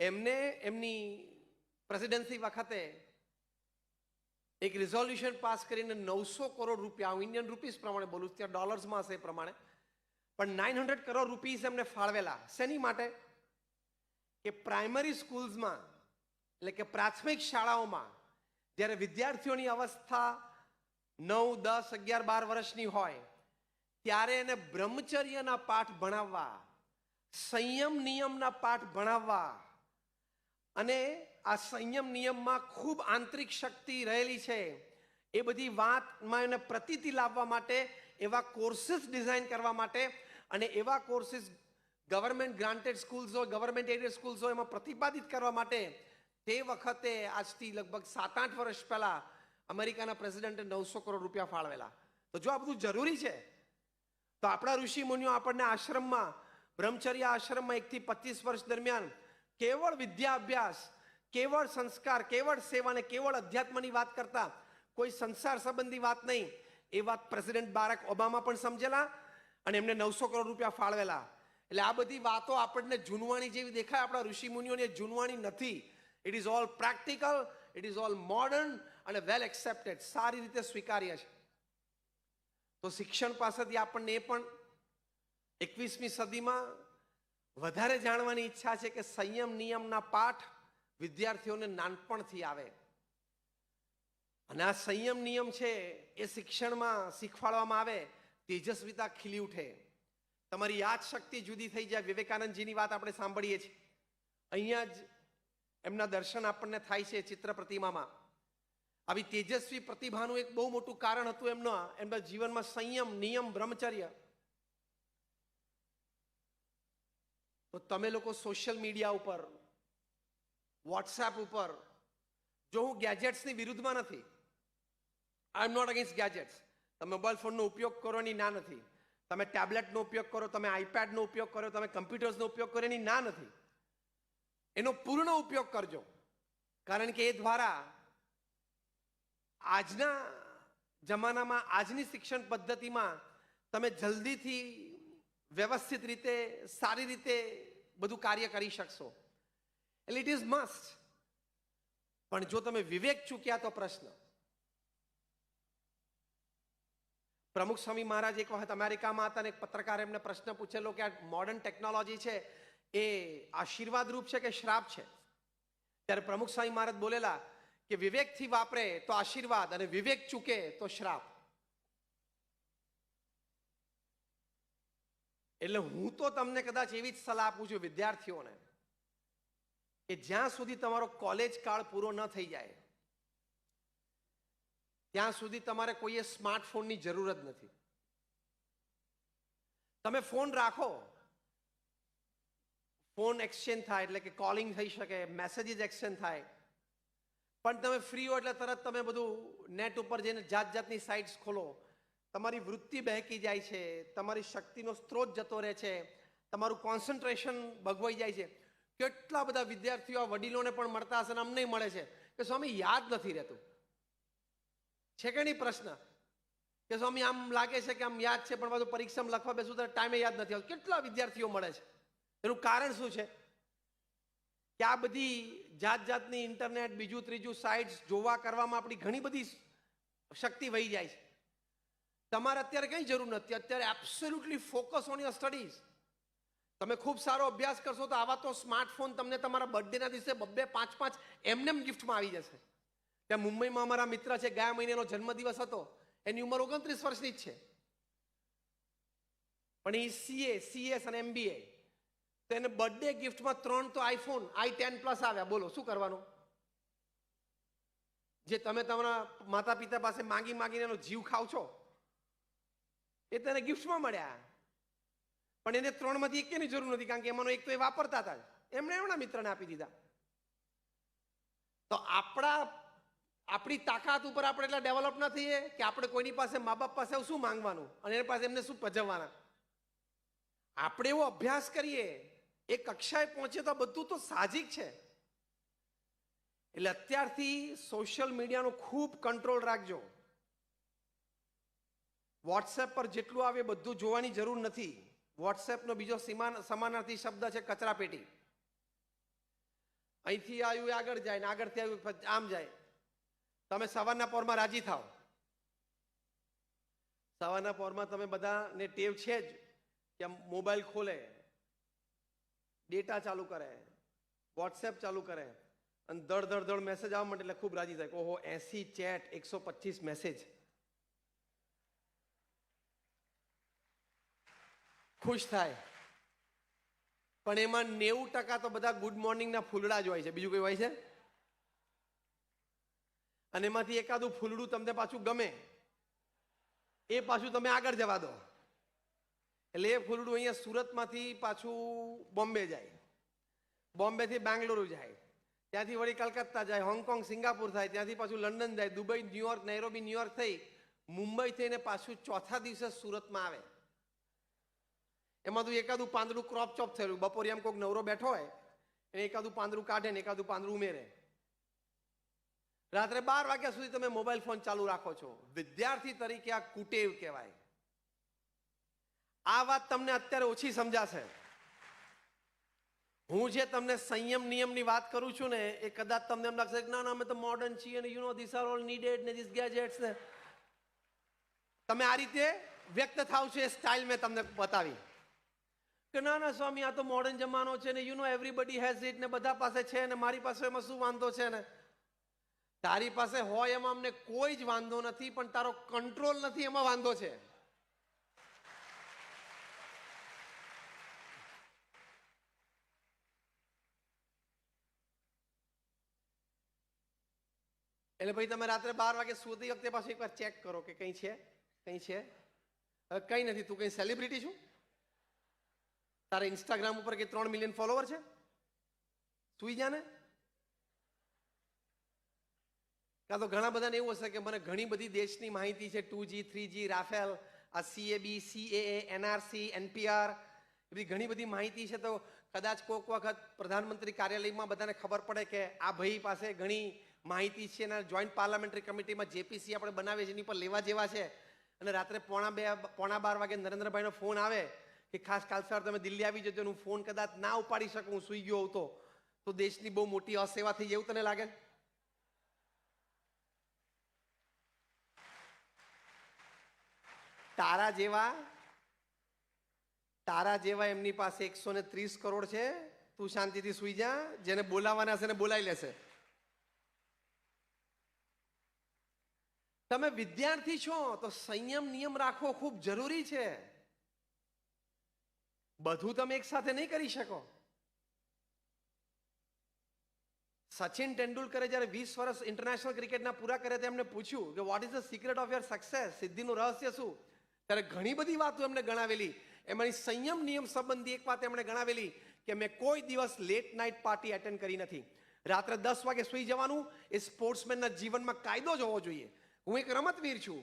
એમને એમની પ્રેસિડેન્સી વખતે એક રિઝોલ્યુશન પાસ કરીને 900 કરોડ રૂપિયા, હું ઇન્ડિયન રૂપીસ પ્રમાણે બોલું, ત્યાં ડોલર્સમાં હશે એ પ્રમાણે, પણ 900 કરોડ રૂપીસ એમને ફાળવેલા. શેની માટે? કે પ્રાઇમરી સ્કૂલ્સમાં એટલે કે પ્રાથમિક શાળાઓમાં જ્યારે વિદ્યાર્થીઓની અવસ્થા 9, 10, 11, 12 વર્ષની હોય ત્યારે એને બ્રહ્મચર્યના પાઠ ભણાવવા, સંયમ નિયમના પાઠ ભણાવવા, અને આ સંયમ નિયમમાં ખૂબ આંતરિક શક્તિ રહેલી છે. એ બધી વાતમાં એને પ્રતીતિ લાવવા માટે એવા કોર્સીસ ડિઝાઇન કરવા માટે અને એવા કોર્સીસ ગવર્મેન્ટ ગ્રાન્ટેડ સ્કૂલ્સ હોય, ગવર્મેન્ટ એડેડ સ્કૂલ્સ હોય, એમાં પ્રતિપાદિત કરવા માટે તે વખતે આજથી લગભગ 7-8 વર્ષ પહેલા અમેરિકાના પ્રેસિડેન્ટે 900 કરોડ રૂપિયા ફાળવેલા. તો જો આ બધું જરૂરી છે તો આપણા ઋષિ મુનિઓ આપણને આશ્રમમાં, બ્રહ્મચર્ય આશ્રમમાં 1 થી 25 વર્ષ દરમિયાન કેવળ વિદ્યા અભ્યાસ, કેવળ સંસ્કાર, કેવળ સેવા અને કેવળ અધ્યાત્મની વાત કરતા, કોઈ સંસાર સંબંધી વાત નહીં. એ વાત પ્રેસિડેન્ટ બારાક ઓબામા પણ સમજેલા અને એમને 900 કરોડ રૂપિયા ફાળવેલા. એટલે આ બધી વાતો આપણને જૂનવાણી જેવી દેખાય, આપણા ઋષિ મુનિઓની જૂનવાણી નથી. It is all practical, it is all modern અને વેલ એક્સેપ્ટેડ, સારી રીતે સ્વીકાર્ય છે. તો શિક્ષણ પાસેથી આપણને એ પણ 21મી સદીમાં વધારે જાણવાની ઈચ્છા છે કે સંયમ નિયમના પાઠ વિદ્યાર્થીઓને નાનપણથી આવે. અને આ સંયમ નિયમ છે એ શિક્ષણમાં શીખવાડવામાં આવે, તેજસ્વીતા ખીલી ઉઠે, તમારી યાદ શક્તિ જુદી થઈ જાય. વિવેકાનંદજીની વાત આપણે સાંભળીએ છીએ, અહીંયા જ એમના દર્શન આપણને થાય છે ચિત્ર પ્રતિમામાં. આવી તેજસ્વી પ્રતિભાનું એક બહુ મોટું કારણ હતું એમના જીવનમાં સંયમ, નિયમ, બ્રહ્મચર્ય. તો તમે લોકો સોશિયલ મીડિયા ઉપર, વોટ્સએપ ઉપર, જો હું ગેજેટ્સની વિરુદ્ધમાં નથી, આઈ એમ નોટ અગેન્સ્ટ ગેજેટ્સ. તમે મોબાઈલ ફોનનો ઉપયોગ કરો એની ના નથી, તમે ટેબ્લેટનો ઉપયોગ કરો, તમે આઈપેડનો ઉપયોગ કરો, તમે કમ્પ્યુટર્સનો ઉપયોગ કરો એની ના નથી. એનો પૂર્ણ ઉપયોગ કરજો, કારણ કે એ દ્વારા આજના જમાનામાં, આજની શિક્ષણ પદ્ધતિમાં તમે જલ્દીથી, વ્યવસ્થિત રીતે, સારી રીતે બધું કાર્ય કરી શકશો. એટલે ઇટ ઇઝ મસ્ટ. પણ જો તમે વિવેક ચૂક્યા તો પ્રશ્ન. પ્રમુખ સ્વામી મહારાજ એક વખત અમેરિકામાં હતા અને એક પત્રકાર એમને પ્રશ્ન પૂછેલો કે આ મોડર્ન ટેકનોલોજી છે એ આશીર્વાદ રૂપ છે કે શ્રાપ છે? ત્યારે પ્રમુખ સ્વામી મહારાજ બોલેલા કે વિવેકથી વાપરે તો આશીર્વાદ અને વિવેક ચૂકે તો શ્રાપ. એટલે હું તો તમને કદાચ એવી જ સલાહ આપું છું વિદ્યાર્થીઓને કે જ્યાં સુધી તમારો કોલેજ કાળ પૂરો ન થઈ જાય ત્યાં સુધી તમારે કોઈએ સ્માર્ટફોનની જરૂર જ નથી. તમે ફોન રાખો, ફોન એક્સચેન્જ થાય એટલે કે કોલિંગ થઈ શકે, મેસેજીસ એક્સચેન્જ થાય, પણ તમે ફ્રી હો એટલે તરત તમે બધું નેટ ઉપર જઈને જાત જાતની સાઇટ્સ ખોલો. તમારી વૃત્તિ બહેકી જાય છે, તમારી શક્તિનો સ્ત્રોત જતો રહે છે, તમારું કોન્સન્ટ્રેશન ભગવાઈ જાય છે. કેટલા બધા વિદ્યાર્થીઓ વડીલોને પણ મળતા હશે ને અમને મળે છે કે સ્વામી યાદ નથી રહેતું. છે કે નહીં પ્રશ્ન કે સ્વામી આમ લાગે છે કે આમ યાદ છે પણ બધું પરીક્ષામાં લખવા બેસું તો ટાઈમે યાદ નથી આવતું. કેટલા વિદ્યાર્થીઓ મળે છે? એનું કારણ શું છે? કે આ બધી જાત જાતની ઇન્ટરનેટ, બીજું ત્રીજું સાઇટ્સ જોવા કરવામાં આપણી ઘણી બધી શક્તિ વહી જાય છે. તમારે અત્યારે કંઈ જરૂર નથી. અત્યારે absolutely focus on your studies. તમે ખૂબ સારો અભ્યાસ કરશો તો આવા તો સ્માર્ટફોન તમને તમારા બર્થડેના દિવસે 2-5 એમને ગિફ્ટમાં આવી જશે. ત્યાં મુંબઈમાં અમારા મિત્ર છે, ગયા મહિનેનો જન્મદિવસ હતો, એની ઉંમર 29 વર્ષની જ છે, પણ એ CS અને MBA. તો એને બર્થડે ગિફ્ટમાં 3 તો આઈફોન i10 પ્લસ આવ્યા. બોલો શું કરવાનું? જે તમે તમારા માતા પિતા પાસે માંગી માંગીને એનો જીવ ખાવ છો એ તેને ગિફ્ટમાં મળ્યા. પણ એને 3માંથી એકેની જરૂર નથી, કારણ કે એમાંનો એક તો એ વાપરતા હતા, એમણે એમના મિત્રને આપી દીધા. તો આપણી તાકાત ઉપર આપણે એટલા ડેવલપ ના થઈએ કે આપણે કોઈની પાસે, મા બાપ પાસે શું માંગવાનું અને એની પાસે એમને શું પજવવાના. આપણે એવો અભ્યાસ કરીએ, એ કક્ષાએ પહોંચે તો બધું તો સાહજિક છે. એટલે અત્યારથી સોશિયલ મીડિયાનો ખૂબ કંટ્રોલ રાખજો. વોટ્સએપ પર જેટલું આવે બધું જોવાની જરૂર નથી. વોટ્સએપનો બીજો સમાનાર્થી શબ્દ છે કચરા પેટી. અહીંથી આવ્યું આગળ જાય ને આગળથી આવ્યું આમ જાય. તમે સવારના પોરમાં રાજી થાવ. સવારના પોરમાં તમે બધાને ટેવ છે જ કે મોબાઈલ ખોલે, ડેટા ચાલુ કરે, વોટ્સએપ ચાલુ કરે અને દળ મેસેજ આવવા માટે એટલે ખૂબ રાજી થાય. ઓહો 80 ચેટ, 125 મેસેજ, ખુશ થાય. પણ એમાં 90% તો બધા ગુડ મોર્નિંગના ફૂલડા જ હોય છે, બીજું કઈ હોય છે? અને એમાંથી એકાદું ફૂલડું તમને પાછું ગમે, એ પાછું તમે આગળ જવા દો, એટલે એ ફૂલડું અહીંયા સુરતમાંથી પાછું બોમ્બે જાય, બોમ્બેથી બેંગલુરુ જાય, ત્યાંથી વળી કલકત્તા જાય, હોંગકોંગ સિંગાપુર થાય, ત્યાંથી પાછું લંડન જાય, દુબઈ ન્યુયોર્ક નૈરોબી ન્યુયોર્ક થઈ મુંબઈ થઈને પાછું ચોથા દિવસે સુરતમાં આવે. એમાં તો એકાદું પાંદડું ક્રોપ ચોપ થયેલું, બપોરે એમ કોઈક નવરો બેઠો હોય એને એકાદું પાંદડું કાઢે ને એકાદું પાંદડું ઉમેરે. રાત્રે 12 વાગ્યા સુધી તમે મોબાઈલ ફોન ચાલુ રાખો છો. વિદ્યાર્થી તરીકે આ કુટેવ કહેવાય. આ વાત તમને અત્યારે ઓછી સમજાશે. હું જે તમને સંયમ નિયમની વાત કરું છું ને, એ કદાચ તમને એમ લાગશે કે ના ના અમે તો મોડર્ન છીએ ને you know this are all needed ને ધીસ ગેજેટ્સ ને. તમે આ રીતે વ્યક્ત થાવ છો, એ સ્ટાઇલ મેં તમને બતાવી કે ના ના સ્વામી આ તો મોડર્ન જમાનો છે ને you know everybody has it ને બધા પાસે છે ને મારી પાસે એમાં શું વાંધો છે ને. તારી પાસે હોય એમાં અમને કોઈ જ વાંધો નથી, પણ તારો કંટ્રોલ નથી એમાં વાંધો છે. એટલે ભાઈ તમે રાત્રે 12 વાગે સુતી વખતે પાછું એકવાર ચેક કરો કે કંઈ છે, કંઈ છે. હવે કંઈ નથી, તું કંઈ સેલિબ્રિટી છું? તારે ઇન્સ્ટાગ્રામ ઉપર કે 3 મિલિયન ફોલોવર છે? સુઈ જા ને. કાં તો ઘણા બધાને એવું હશે કે મને ઘણી બધી દેશની માહિતી છે, 2G 3G રાફેલ, આ CAB CAA NRC NPR, એ બધી ઘણી બધી માહિતી છે. તો કદાચ કોઈક વખત પ્રધાનમંત્રી કાર્યાલયમાં બધાને ખબર પડે કે આ ભાઈ પાસે ઘણી માહિતી છે અને જોઈન્ટ પાર્લામેન્ટરી કમિટીમાં JPC આપણે બનાવીએ છીએ, એની પર લેવા જેવા છે, અને રાત્રે 11:45 વાગે નરેન્દ્રભાઈનો ફોન આવે કે ખાસ કાલ સવાર તમે દિલ્હી આવી જજો, હું ફોન કદાચ ના ઉપાડી શકું, હું સુઈ ગયો હોઉં તો દેશની બહુ મોટી અસેવા થઈ જાય એવું તને લાગે? તારા જેવા એમની પાસે 130 કરોડ છે. તું શાંતિથી સુઈ જા, જેને બોલાવાના હશે ને બોલાવી લેશે. તમે વિદ્યાર્થી છો તો સંયમ નિયમ રાખવો ખૂબ જરૂરી છે. બધું તમે એક સાથે નહીં કરી શકો. સચિન તેંડુલકરે જ્યારે 20 વર્ષ ઇન્ટરનેશનલ ક્રિકેટના પૂરા કર્યા એમને પૂછ્યું કે what is the secret of your success, સિદ્ધિનું રહસ્ય શું? ત્યારે ઘણી બધી વાતો એમને ગણાવેલી. એમાંની સંયમ નિયમ સંબંધી એક વાત એમણે ગણાવેલી કે મેં કોઈ દિવસ લેટ નાઇટ પાર્ટી એટેન્ડ કરી નથી. રાત્રે 10 વાગે સુઈ જવાનું એ સ્પોર્ટ્સમેનના જીવનમાં કાયદો જ હોવો જોઈએ. હું એક રમતવીર છું.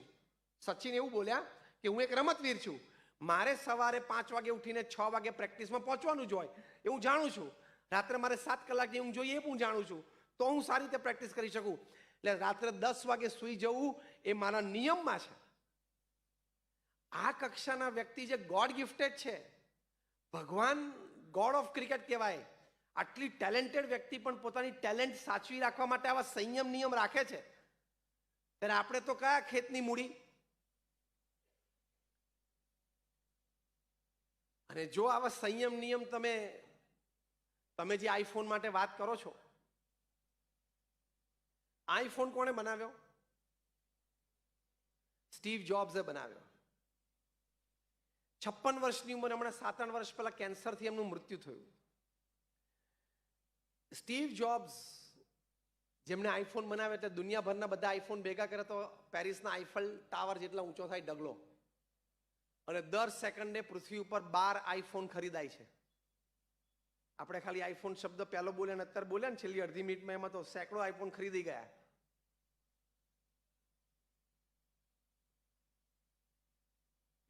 સચિન એવું બોલ્યા કે હું એક રમતવીર છું, મારે સવારે 5 વાગે ઉઠીને 6 વાગે પ્રેક્ટિસમાં પહોંચવાનું જ હોય એ હું જાણું છું. રાત્રે મારે 7 કલાકની ઊંઘ જોઈએ એ હું જાણું છું, તો હું સારી રીતે પ્રેક્ટિસ કરી શકું. એટલે રાત્રે 10 વાગે સુઈ જવું એ મારા નિયમમાં છે. આ કક્ષાના વ્યક્તિ જે ગોડ ગિફ્ટેડ છે, ભગવાન ગોડ ઓફ ક્રિકેટ કહેવાય, આટલી ટેલેન્ટેડ વ્યક્તિ પણ પોતાની ટેલેન્ટ સાચવી રાખવા માટે આવા સંયમ નિયમ રાખે છે. ત્યારે આપણે તો કયા ખેતની મૂડી? અને જો આવા સંયમ નિયમ તમે જે આઈફોન માટે વાત કરો છો, આઈફોન કોણે બનાવ્યો? સ્ટીવ જોબ્સે બનાવ્યો. 56 વર્ષની ઉંમરે હમણાં 7-8 વર્ષ પહેલા કેન્સરથી એમનું મૃત્યુ થયું. સ્ટીવ જોબ્સ જેમને આઈફોન બનાવ્યો એટલે દુનિયાભરના બધા આઈફોન ભેગા કરે તો પેરિસના આઈફલ ટાવર જેટલા ઊંચો થાય ડગલો. અને દર સેકન્ડે પૃથ્વી ઉપર 12 આઈફોન ખરીદાય છે. આપણે ખાલી આઈફોન શબ્દ પહેલો બોલ્યા ને અત્યારે બોલ્યા ને છેલ્લી અડધી મિનિટમાં, એમાં તો સેંકડો આઈફોન ખરીદી ગયા.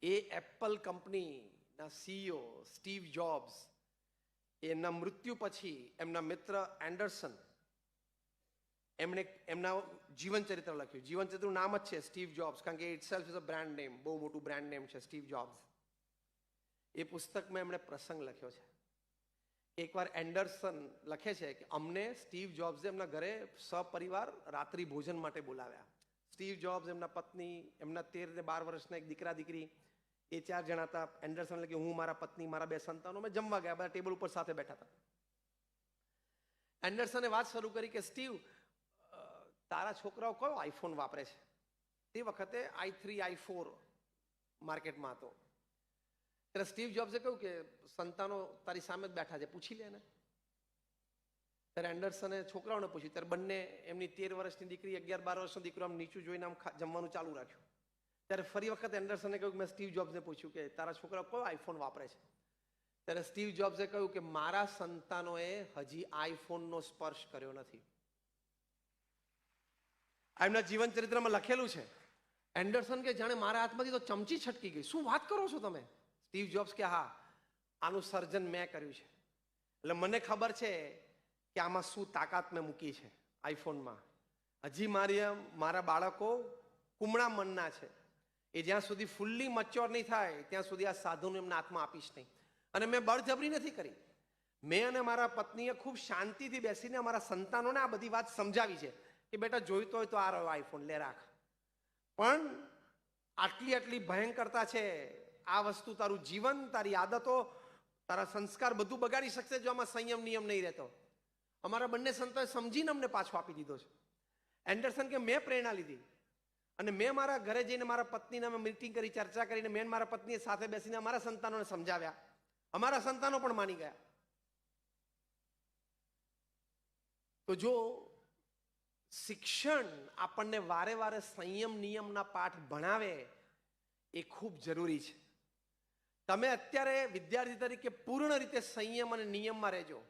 એ એપલ કંપનીના CEO સ્ટીવ જોબ્સ, એમના મૃત્યુ પછી એમના મિત્ર એન્ડરસન એમણે એમના જીવન ચરિત્ર લખ્યું. જીવન ચરિત્રનું નામ જ છે સ્ટીવ જોબ્સ, કારણ કે itself is a brand name, બહુ મોટું બ્રાન્ડ નેમ છે સ્ટીવ જોબ્સ. એ પુસ્તકમાં એમણે પ્રસંગ લખ્યો છે. એકવાર એન્ડરસન લખે છે કે અમને સ્ટીવ જોબ્સે એમના ઘરે સપરિવાર રાત્રિ ભોજન માટે બોલાવ્યા. સ્ટીવ જોબ્સ, એમના પત્ની, એમના 13 ને 12 વર્ષના એક દીકરા દીકરી, એ 4 જણા હતા. એન્ડરસન કે હું, મારા પત્ની, મારા 2 સંતાનો, મેં જમવા ગયા, બધા ટેબલ ઉપર સાથે બેઠા હતા. એન્ડરસને વાત શરૂ કરી કે સ્ટીવ, તારા છોકરાઓ કયો આઈફોન વાપરે છે? તે વખતે i3 i4 માર્કેટમાં હતો. ત્યારે સ્ટીવ જોબ્સે કહ્યું કે સંતાનો તારી સામે જ બેઠા છે, પૂછી લે ને. ત્યારે એન્ડરસને છોકરાઓને પૂછ્યું, ત્યારે બંને એમની 13 વર્ષની દીકરી, 11-12 વર્ષનો દીકરો આમ નીચું જોઈને આમ જમવાનું ચાલુ રાખ્યું. ત્યારે ફરી વખત એન્ડરસને કહ્યું કે મેં સ્ટીવ જોબ્સને પૂછ્યું કે તારા છોકરાઓ કયો આઈફોન વાપરે છે. ત્યારે સ્ટીવ જોબ્સે કહ્યું કે મારા સંતાનોએ હજી આઈફોનનો સ્પર્શ કર્યો નથી. એમના જીવન ચરિત્રમાં લખેલું છે. એન્ડરસન કે જાણે મારા હાથમાંથી તો ચમચી છટકી ગઈ. શું વાત કરો છો તમે? સ્ટીવ જોબ્સ કે હા, આનું સર્જન મેં કર્યું છે, એટલે મને ખબર છે કે આમાં શું તાકાત મેં મૂકી છે આઈફોનમાં. હજી મારા બાળકો કુમળા મનના છે, એ જ્યાં સુધી ફૂલ્લી મચ્યોર નહીં થાય ત્યાં સુધી આ સાધુને એમના હાથમાં આપીશ નહીં. અને મેં બળજબરી નથી કરી. મેં અને મારા પત્નીએ ખૂબ શાંતિથી બેસીને અમારા સંતાનોને આ બધી વાત સમજાવી છે કે બેટા જોઈતો હોય તો આ રહ્યો આઈફોન, લે રાખ. પણ આટલી ભયંકરતા છે આ વસ્તુ, તારું જીવન, તારી આદતો, તારા સંસ્કાર બધું બગાડી શકશે જો આમાં સંયમ નિયમ નહીં રહેતો. અમારા બંને સંતોએ સમજીને અમને પાછો આપી દીધો છે. એન્ડરસન કે મેં પ્રેરણા લીધી અને મેં મારા ઘરે જઈને મારા પત્નીને અમે મીટિંગ કરી, ચર્ચા કરીને મેં મારા પત્નીએ સાથે બેસીને અમારા સંતાનોને સમજાવ્યા. અમારા સંતાનો પણ માની ગયા. તો જો શિક્ષણ આપણને વારે વારે સંયમ નિયમના પાઠ ભણાવે એ ખૂબ જરૂરી છે. તમે અત્યારે વિદ્યાર્થી તરીકે પૂર્ણ રીતે સંયમ અને નિયમમાં રહેજો.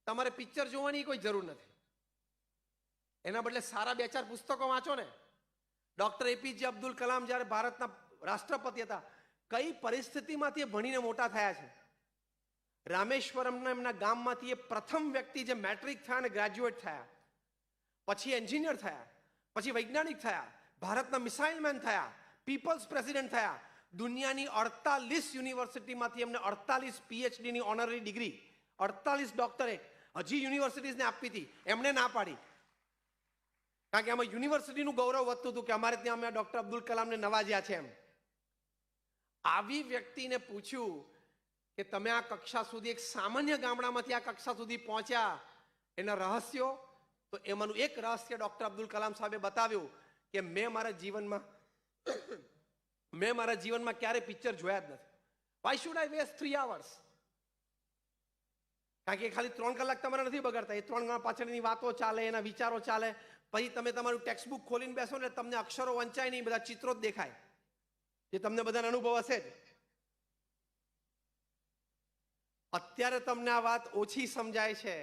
તમારે પિક્ચર જોવાની કોઈ જરૂર નથી. એના બદલે સારા 2-4 પુસ્તકો વાંચો ને. ડોક્ટર એપીજે અબ્દુલ કલામ જ્યારે ભારતના રાષ્ટ્રપતિ હતા, કઈ પરિસ્થિતિમાંથી એ ભણીને મોટા થયા છે. રામેશ્વરમના એમના ગામમાંથી એ પ્રથમ વ્યક્તિ જે મેટ્રિક થયા અને ગ્રેજ્યુએટ થયા, પછી એન્જિનિયર થયા, પછી વૈજ્ઞાનિક થયા, ભારતના મિસાઇલ મેન થયા, પીપલ્સ પ્રેસિડેન્ટ થયા. દુનિયાની 48 યુનિવર્સિટીમાંથી એમને 48 પીએચડીની ઓનરરી ડિગ્રી, 48 ડોક્ટરેટ હજી યુનિવર્સિટીઝને આપી હતી. એમણે ના પાડી, કારણ કે આમાં યુનિવર્સિટીનું ગૌરવ વધતું હતું કે અમારે ત્યાં અમે ડોક્ટર અબ્દુલ કલામને નવાજ્યા છે એમ. આવી વ્યક્તિને પૂછ્યું કે તમે આ કક્ષા સુધી, એક સામાન્ય ગામડામાંથી આ કક્ષા સુધી પહોંચ્યા, એના રહસ્યો, તો એમાંનું એક રહસ્ય ડોક્ટર અબ્દુલ કલામ સાહેબે બતાવ્યું કે મેં મારા જીવનમાં ક્યારે પિક્ચર જોયા જ નથી. Why should I waste 3 hours? કારણ કે ખાલી 3 કલાક તમારે નથી બગાડતા. એ 3 કલાક પાછળની વાતો ચાલે, એના વિચારો ચાલે. પછી તમે તમારું ટેક્સ્ટ બુક ખોલીને બેસો ને તમને અક્ષરો વંચાય નહીં, બધા ચિત્રો જ દેખાય, જે તમને બધાનો અનુભવ હશે જ. અત્યારે તમને આ વાત ઓછી સમજાય છે.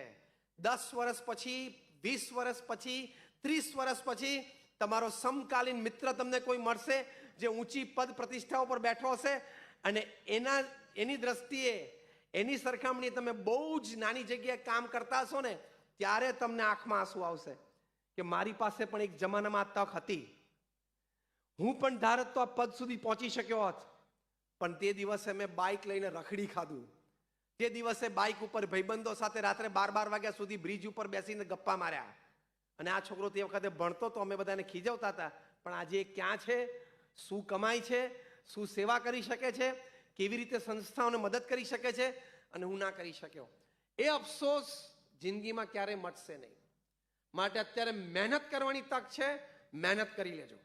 10 વર્ષ પછી, 20 વર્ષ પછી, 30 વર્ષ પછી તમારો સમકાલીન મિત્ર તમને કોઈ મળશે જે ઊંચી પદ પ્રતિષ્ઠા ઉપર બેઠો હશે અને એની દ્રષ્ટિએ, એની સરખામણીએ તમે બહુ જ નાની જગ્યાએ કામ કરતા હશો ને, ત્યારે તમને આંખમાં આંસુ આવશે કે મારી પાસે પણ એક જમાનામાં તક હતી. હું પણ ધારત તો આ પદ સુધી પહોંચી શક્યો હોત, પણ તે દિવસે મેં બાઇક લઈને રખડી ખાધું. તે દિવસે બાઇક ઉપર ભાઈબંધો સાથે રાત્રે 12 વાગ્યા સુધી બ્રિજ ઉપર બેસીને ગપ્પા માર્યા. અને આ છોકરો તે વખતે ભણતો તો અમે બધાને ખીજવતા હતા, પણ આજે ક્યાં છે, શું કમાય છે, શું સેવા કરી શકે છે, કેવી રીતે સંસ્થાઓને મદદ કરી શકે છે, અને હું ના કરી શક્યો. એ અફસોસ જિંદગીમાં ક્યારેય મટશે નહીં. માટે અત્યારે મહેનત કરવાની તક છે, મહેનત કરી લેજો.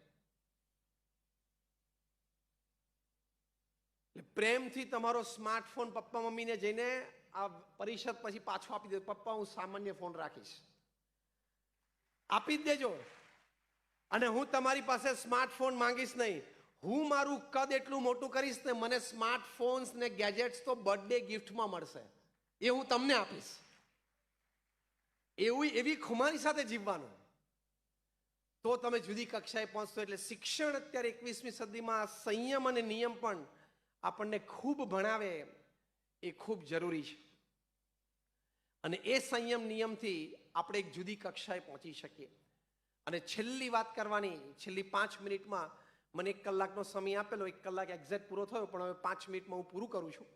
પ્રેમથી તમારો સ્માર્ટફોન પપ્પા મમ્મીને જઈને આ પરિષદ પછી પાછો આપી દેજો. પપ્પા હું સામાન્ય ફોન રાખીશ, આપી જ દેજો. અને હું તમારી પાસે સ્માર્ટફોન માંગીશ નહીં. હું મારું કદ એટલું મોટું કરીશ ને મને સ્માર્ટફોન્સ ને ગેજેટ્સ તો બર્થડે ગિફ્ટમાં મળશે, એ હું તમને આપીશ. એવી ખુમારી સાથે જીવવાનું, તો તમે જુદી કક્ષાએ પહોંચશો. એટલે શિક્ષણ અત્યારે 21મી સદીમાં સંયમ અને નિયમ પણ આપણને ખૂબ ભણાવે એ ખૂબ જરૂરી છે. અને એ સંયમ નિયમથી આપણે એક જુદી કક્ષાએ પહોંચી શકીએ. અને છેલ્લી વાત કરવાની, છેલ્લી 5 મિનિટમાં મને 1 કલાકનો સમય આપેલો, 1 કલાક એક્ઝેક્ટ પૂરો થયો, પણ હવે 5 મિનિટમાં હું પૂરું કરું છું.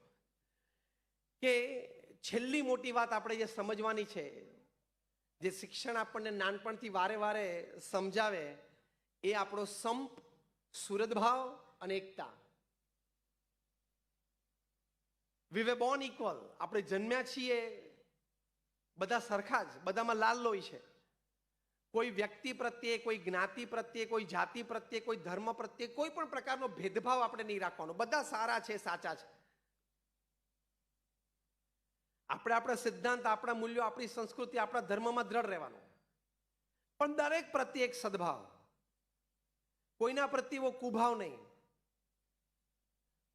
કે છેલ્લી મોટી વાત આપણે જે સમજવાની છે, જે શિક્ષણ આપણને નાનપણથી વારે વારે સમજાવે, એ આપણો સંપ, સુહૃદભાવ અને એકતા. વી વે બોર્ન ઇક્વલ. આપણે જન્મ્યા છીએ બધા સરખા જ, બધામાં લાલ લોહી છે. કોઈ વ્યક્તિ પ્રત્યે, કોઈ જ્ઞાતિ પ્રત્યે, કોઈ જાતિ પ્રત્યે, કોઈ ધર્મ પ્રત્યે કોઈ પણ પ્રકારનો ભેદભાવ આપણે નહીં રાખવાનો. બધા સારા છે, સાચા છે. આપણે આપણા સિદ્ધાંત, આપણા મૂલ્યો, આપણી સંસ્કૃતિ, આપણા ધર્મમાં દ્રઢ રહેવાનું. પણ દરેક પ્રત્યે એક સદભાવ, કોઈના પ્રત્યે એવો કુભાવ નહીં,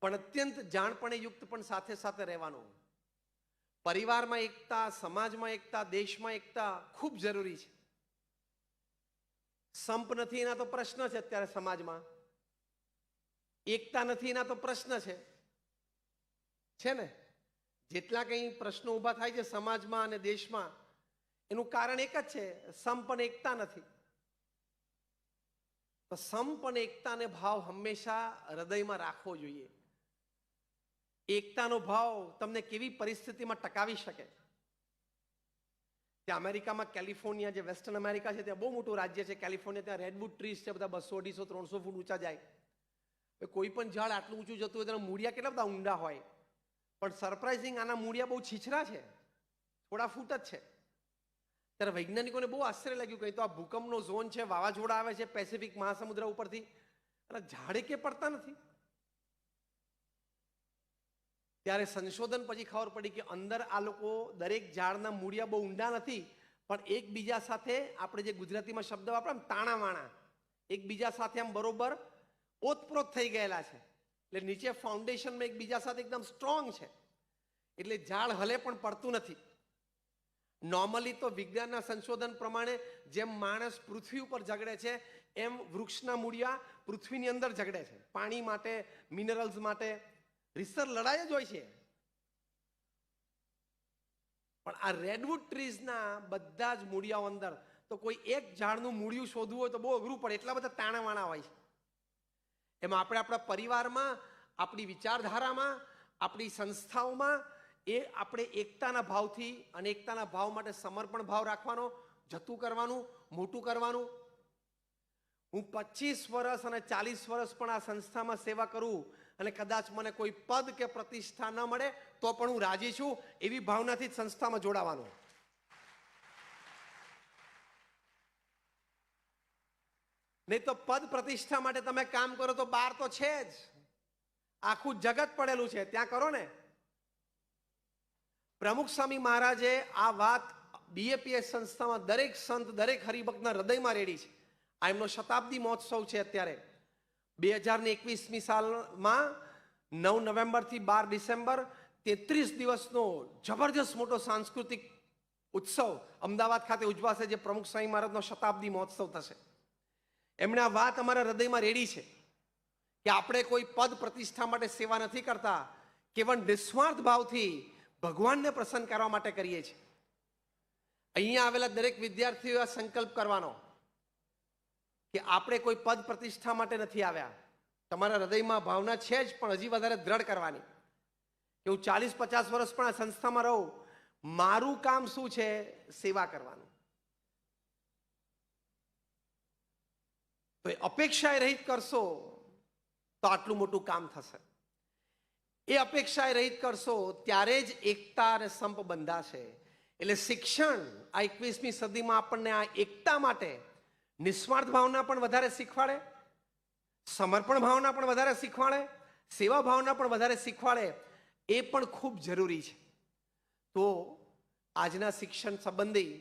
પણ અત્યંત જાણપણે યુક્ત પણ સાથે સાથે રહેવાનું. પરિવારમાં એકતા, સમાજમાં એકતા, દેશમાં એકતા ખૂબ જરૂરી છે. સંપ નથી એના તો પ્રશ્ન છે. અત્યારે સમાજમાં એકતા નથી એના તો પ્રશ્ન છે ને. જેટલા કંઈ પ્રશ્નો ઊભા થાય છે સમાજમાં અને દેશમાં, એનું કારણ એક જ છે, સંપ અને એકતા નથી. તો સંપ અને એકતાને ભાવ હંમેશા હૃદયમાં રાખવો જોઈએ. એકતાનો ભાવ તમને કેવી પરિસ્થિતિમાં ટકાવી શકે. ત્યાં અમેરિકામાં કેલિફોર્નિયા, જે વેસ્ટર્ન અમેરિકા છે, ત્યાં બહુ મોટું રાજ્ય છે કેલિફોર્નિયા. ત્યાં રેડવુડ ટ્રીઝ છે, બધા 200, 250, 300 ફૂટ ઊંચા જાય. કોઈ પણ ઝાડ આટલું ઊંચું જતું હોય તેના મૂળિયા કેટલા બધા ઊંડા હોય. પણ સરપ્રાઇઝિંગ, આના મૂળિયા બહુ છીછરા છે, થોડા ફૂટ જ છે. ત્યારે વૈજ્ઞાનિકોને બહુ આશ્ચર્ય લાગ્યું, કંઈ તો આ ભૂકંપનો ઝોન છે, વાવાઝોડા આવે છે પેસિફિક મહાસમુદ્ર ઉપરથી, અને ઝાડે કે પડતા નથી. ત્યારે સંશોધન પછી ખબર પડી કે અંદર આ લોકો, દરેક ઝાડના મૂળિયા બહુ ઊંડા નથી, પણ એકબીજા સાથે, આપણે જે ગુજરાતીમાં શબ્દ વાપરે તાણાવાણા, એકબીજા સાથે આમ બરોબર ઓતપ્રોત થઈ ગયેલા છે. એટલે નીચે ફાઉન્ડેશનમાં એકબીજા સાથે એકદમ સ્ટ્રોંગ છે, એટલે ઝાડ હલે પણ પડતું નથી. નોર્મલી તો વિજ્ઞાનના સંશોધન પ્રમાણે જેમ માણસ પૃથ્વી ઉપર ઝઘડે છે, એમ વૃક્ષના મૂળિયા પૃથ્વીની અંદર ઝઘડે છે, પાણી માટે, મિનરલ્સ માટે. રીસર લડાઈ જ હોય છે. પણ આ રેડવુડ ટ્રીઝના બધા જ મૂળિયાઓ અંદર, તો કોઈ એક ઝાડનું મૂળિયું શોધવું હોય તો બહુ અઘરું પડે, એટલા બધા તાણાવાણા હોય છે. એમાં આપણે આપણા પરિવારમાં, આપણી વિચારધારામાં, આપણી સંસ્થાઓમાં એ આપણે એકતાના ભાવથી, અને એકતાના ભાવ માટે સમર્પણ ભાવ રાખવાનો, જતું કરવાનું, મોટું કરવાનું. હું 25 વર્ષ અને 40 વર્ષ પણ આ સંસ્થામાં સેવા કરું, અને કદાચ મને કોઈ પદ કે પ્રતિષ્ઠા ન મળે તો પણ હું રાજી છું, એવી ભાવનાથી જ સંસ્થામાં જોડાવાનું. નહીં તો પદ પ્રતિષ્ઠા માટે તમે કામ કરો તો બહાર તો છે જ, આખું જગત પડેલું છે, ત્યાં કરો ને. પ્રમુખ સ્વામી મહારાજે આ વાત બીએપીએસ સંસ્થામાં દરેક સંત, દરેક હરિભક્તના હૃદયમાં રેડી છે. આ એમનો શતાબ્દી મહોત્સવ છે. અત્યારે 2021મી સાલમાં 9 નવેમ્બરથી 12 ડિસેમ્બર 33 દિવસનો જબરજસ્ત મોટો સાંસ્કૃતિક ઉત્સવ અમદાવાદ ખાતે ઉજવાશે, જે પ્રમુખ સ્વામી મહારાજનો શતાબ્દી મહોત્સવ થશે. એમણે આ વાત અમારા હૃદયમાં રેડી છે કે આપણે કોઈ પદ પ્રતિષ્ઠા માટે સેવા નથી કરતા, કેવળ નિસ્વાર્થ ભાવથી ભગવાનને પ્રસન્ન કરવા માટે કરીએ છીએ. અહીંયા આવેલા દરેક વિદ્યાર્થીઓએ સંકલ્પ કરવાનો કે આપણે કોઈ પદ પ્રતિષ્ઠા માટે નથી આવ્યા. તમારા હૃદયમાં ભાવના છે જ, પણ હજી વધારે દ્રઢ કરવાની કે હું 40-50 વર્ષ પણ આ સંસ્થામાં રહું, મારું કામ શું છે? સેવા કરવાનું. તો એ અપેક્ષાએ રહિત કરશો તો આટલું મોટું કામ થશે. એ અપેક્ષાએ રહિત કરશો ત્યારે જ એકતા અને સંપ બંધાશે. એટલે શિક્ષણ આ 21મી સદીમાં આપણને આ એકતા માટે નિસ્વાર્થ ભાવના પણ વધારે શીખવાડે, સમર્પણ ભાવના પણ વધારે શીખવાડે, સેવા ભાવના પણ વધારે શીખવાડે. એ પણ ખૂબ જરૂરી છે. તો આજના શિક્ષણ સંબંધી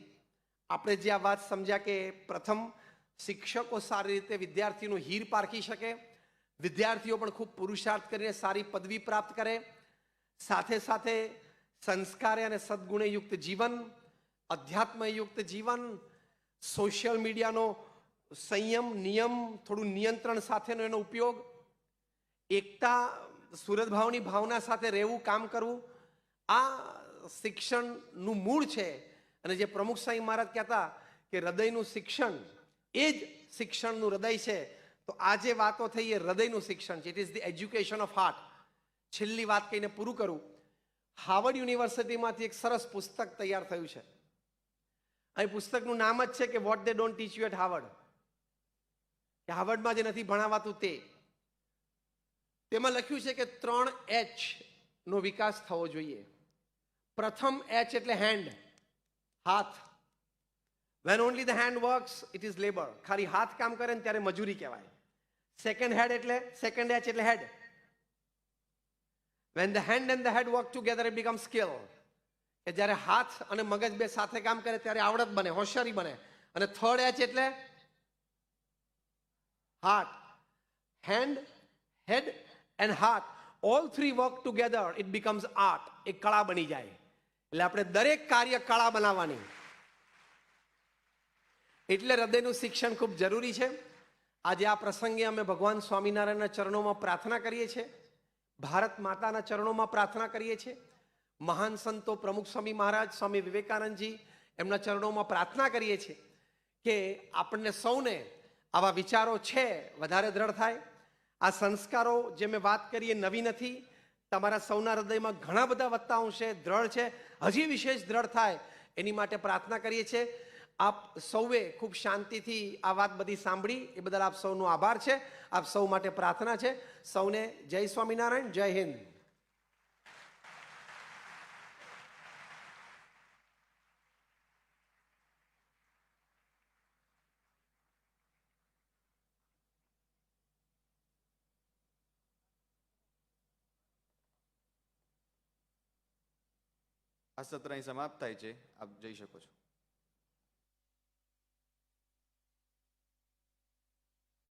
આપણે જે આ વાત સમજ્યા કે પ્રથમ શિક્ષકો સારી રીતે વિદ્યાર્થીનું હીર પારખી શકે, વિદ્યાર્થીઓ પણ ખૂબ પુરુષાર્થ કરીને સારી પદવી પ્રાપ્ત કરે, સાથે સાથે સંસ્કારે અને સદગુણયુક્ત જીવન, અધ્યાત્મયુક્ત જીવન, સોશિયલ મીડિયાનો સંયમ, નિયમ, થોડું નિયંત્રણ સાથેનો એનો ઉપયોગ, એકતા, સુરતભાવની ભાવના સાથે રહેવું, કામ કરવું, આ શિક્ષણનું મૂળ છે. અને જે પ્રમુખ સ્વામી મહારાજ કહેતા કે હૃદયનું શિક્ષણ એ જ શિક્ષણનું હૃદય છે, તો આ જે વાતો થઈ એ હૃદયનું શિક્ષણ છે. It is the education of heart. છેલ્લી વાત કહીને પૂરું કરું. હાર્વર્ડ યુનિવર્સિટીમાંથી એક સરસ પુસ્તક તૈયાર થયું છે. અહીં પુસ્તકનું નામ જ છે કે what they don't teach you at Harvard, કે હાર્વર્ડમાં જે નથી ભણાવાતું તે. તેમાં લખ્યું છે કે 3H નો વિકાસ થવો જોઈએ. પ્રથમ H એટલે હેન્ડ, હાથ. When only the hand works, it is labor. ખાલી હાથ કામ કરે ને ત્યારે મજૂરી કહેવાય. સેકન્ડ હેડ એટલે સેકન્ડ એચ એટલે હેડ. When the hand and the head work together, it becomes skill. કે જ્યારે હાથ અને મગજ બે સાથે કામ કરે ત્યારે આવડત બને, હોશિયારી બને. અને થર્ડ એચ એટલે heart. Hand, head and heart, all three work together, it becomes art. એક કળા બની જાય. એટલે આપણે દરેક કાર્ય કળા બનાવવાની. એટલે હૃદયનું શિક્ષણ ખૂબ જરૂરી છે. આજે આ પ્રસંગે અમે ભગવાન સ્વામિનારાયણના ચરણોમાં પ્રાર્થના કરીએ છીએ. ભારત માતાના ચરણોમાં પ્રાર્થના કરીએ છીએ. મહાન સંતો પ્રમુખ સ્વામી મહારાજ, સ્વામી વિવેકાનંદજી, એમના ચરણોમાં પ્રાર્થના કરીએ છીએ કે આપણને સૌને આવા વિચારો છે વધારે દ્રઢ થાય. આ સંસ્કારો જે મેં વાત કરી એ નવી નથી. તમારા સૌના હૃદયમાં ઘણા બધા વત્તા અંશે દ્રઢ છે, હજી વિશેષ દ્રઢ થાય એની માટે પ્રાર્થના કરીએ છીએ. આપ સૌએ ખૂબ શાંતિથી આ વાત બધી સાંભળી એ બદલ આપ સૌનો આભાર છે. આપ સૌ માટે પ્રાર્થના છે. સૌને જય સ્વામિનારાયણ, જય હિન્દ.
આ સત્ર અહીં સમાપ્ત થાય છે. આપ જઈ શકો છો.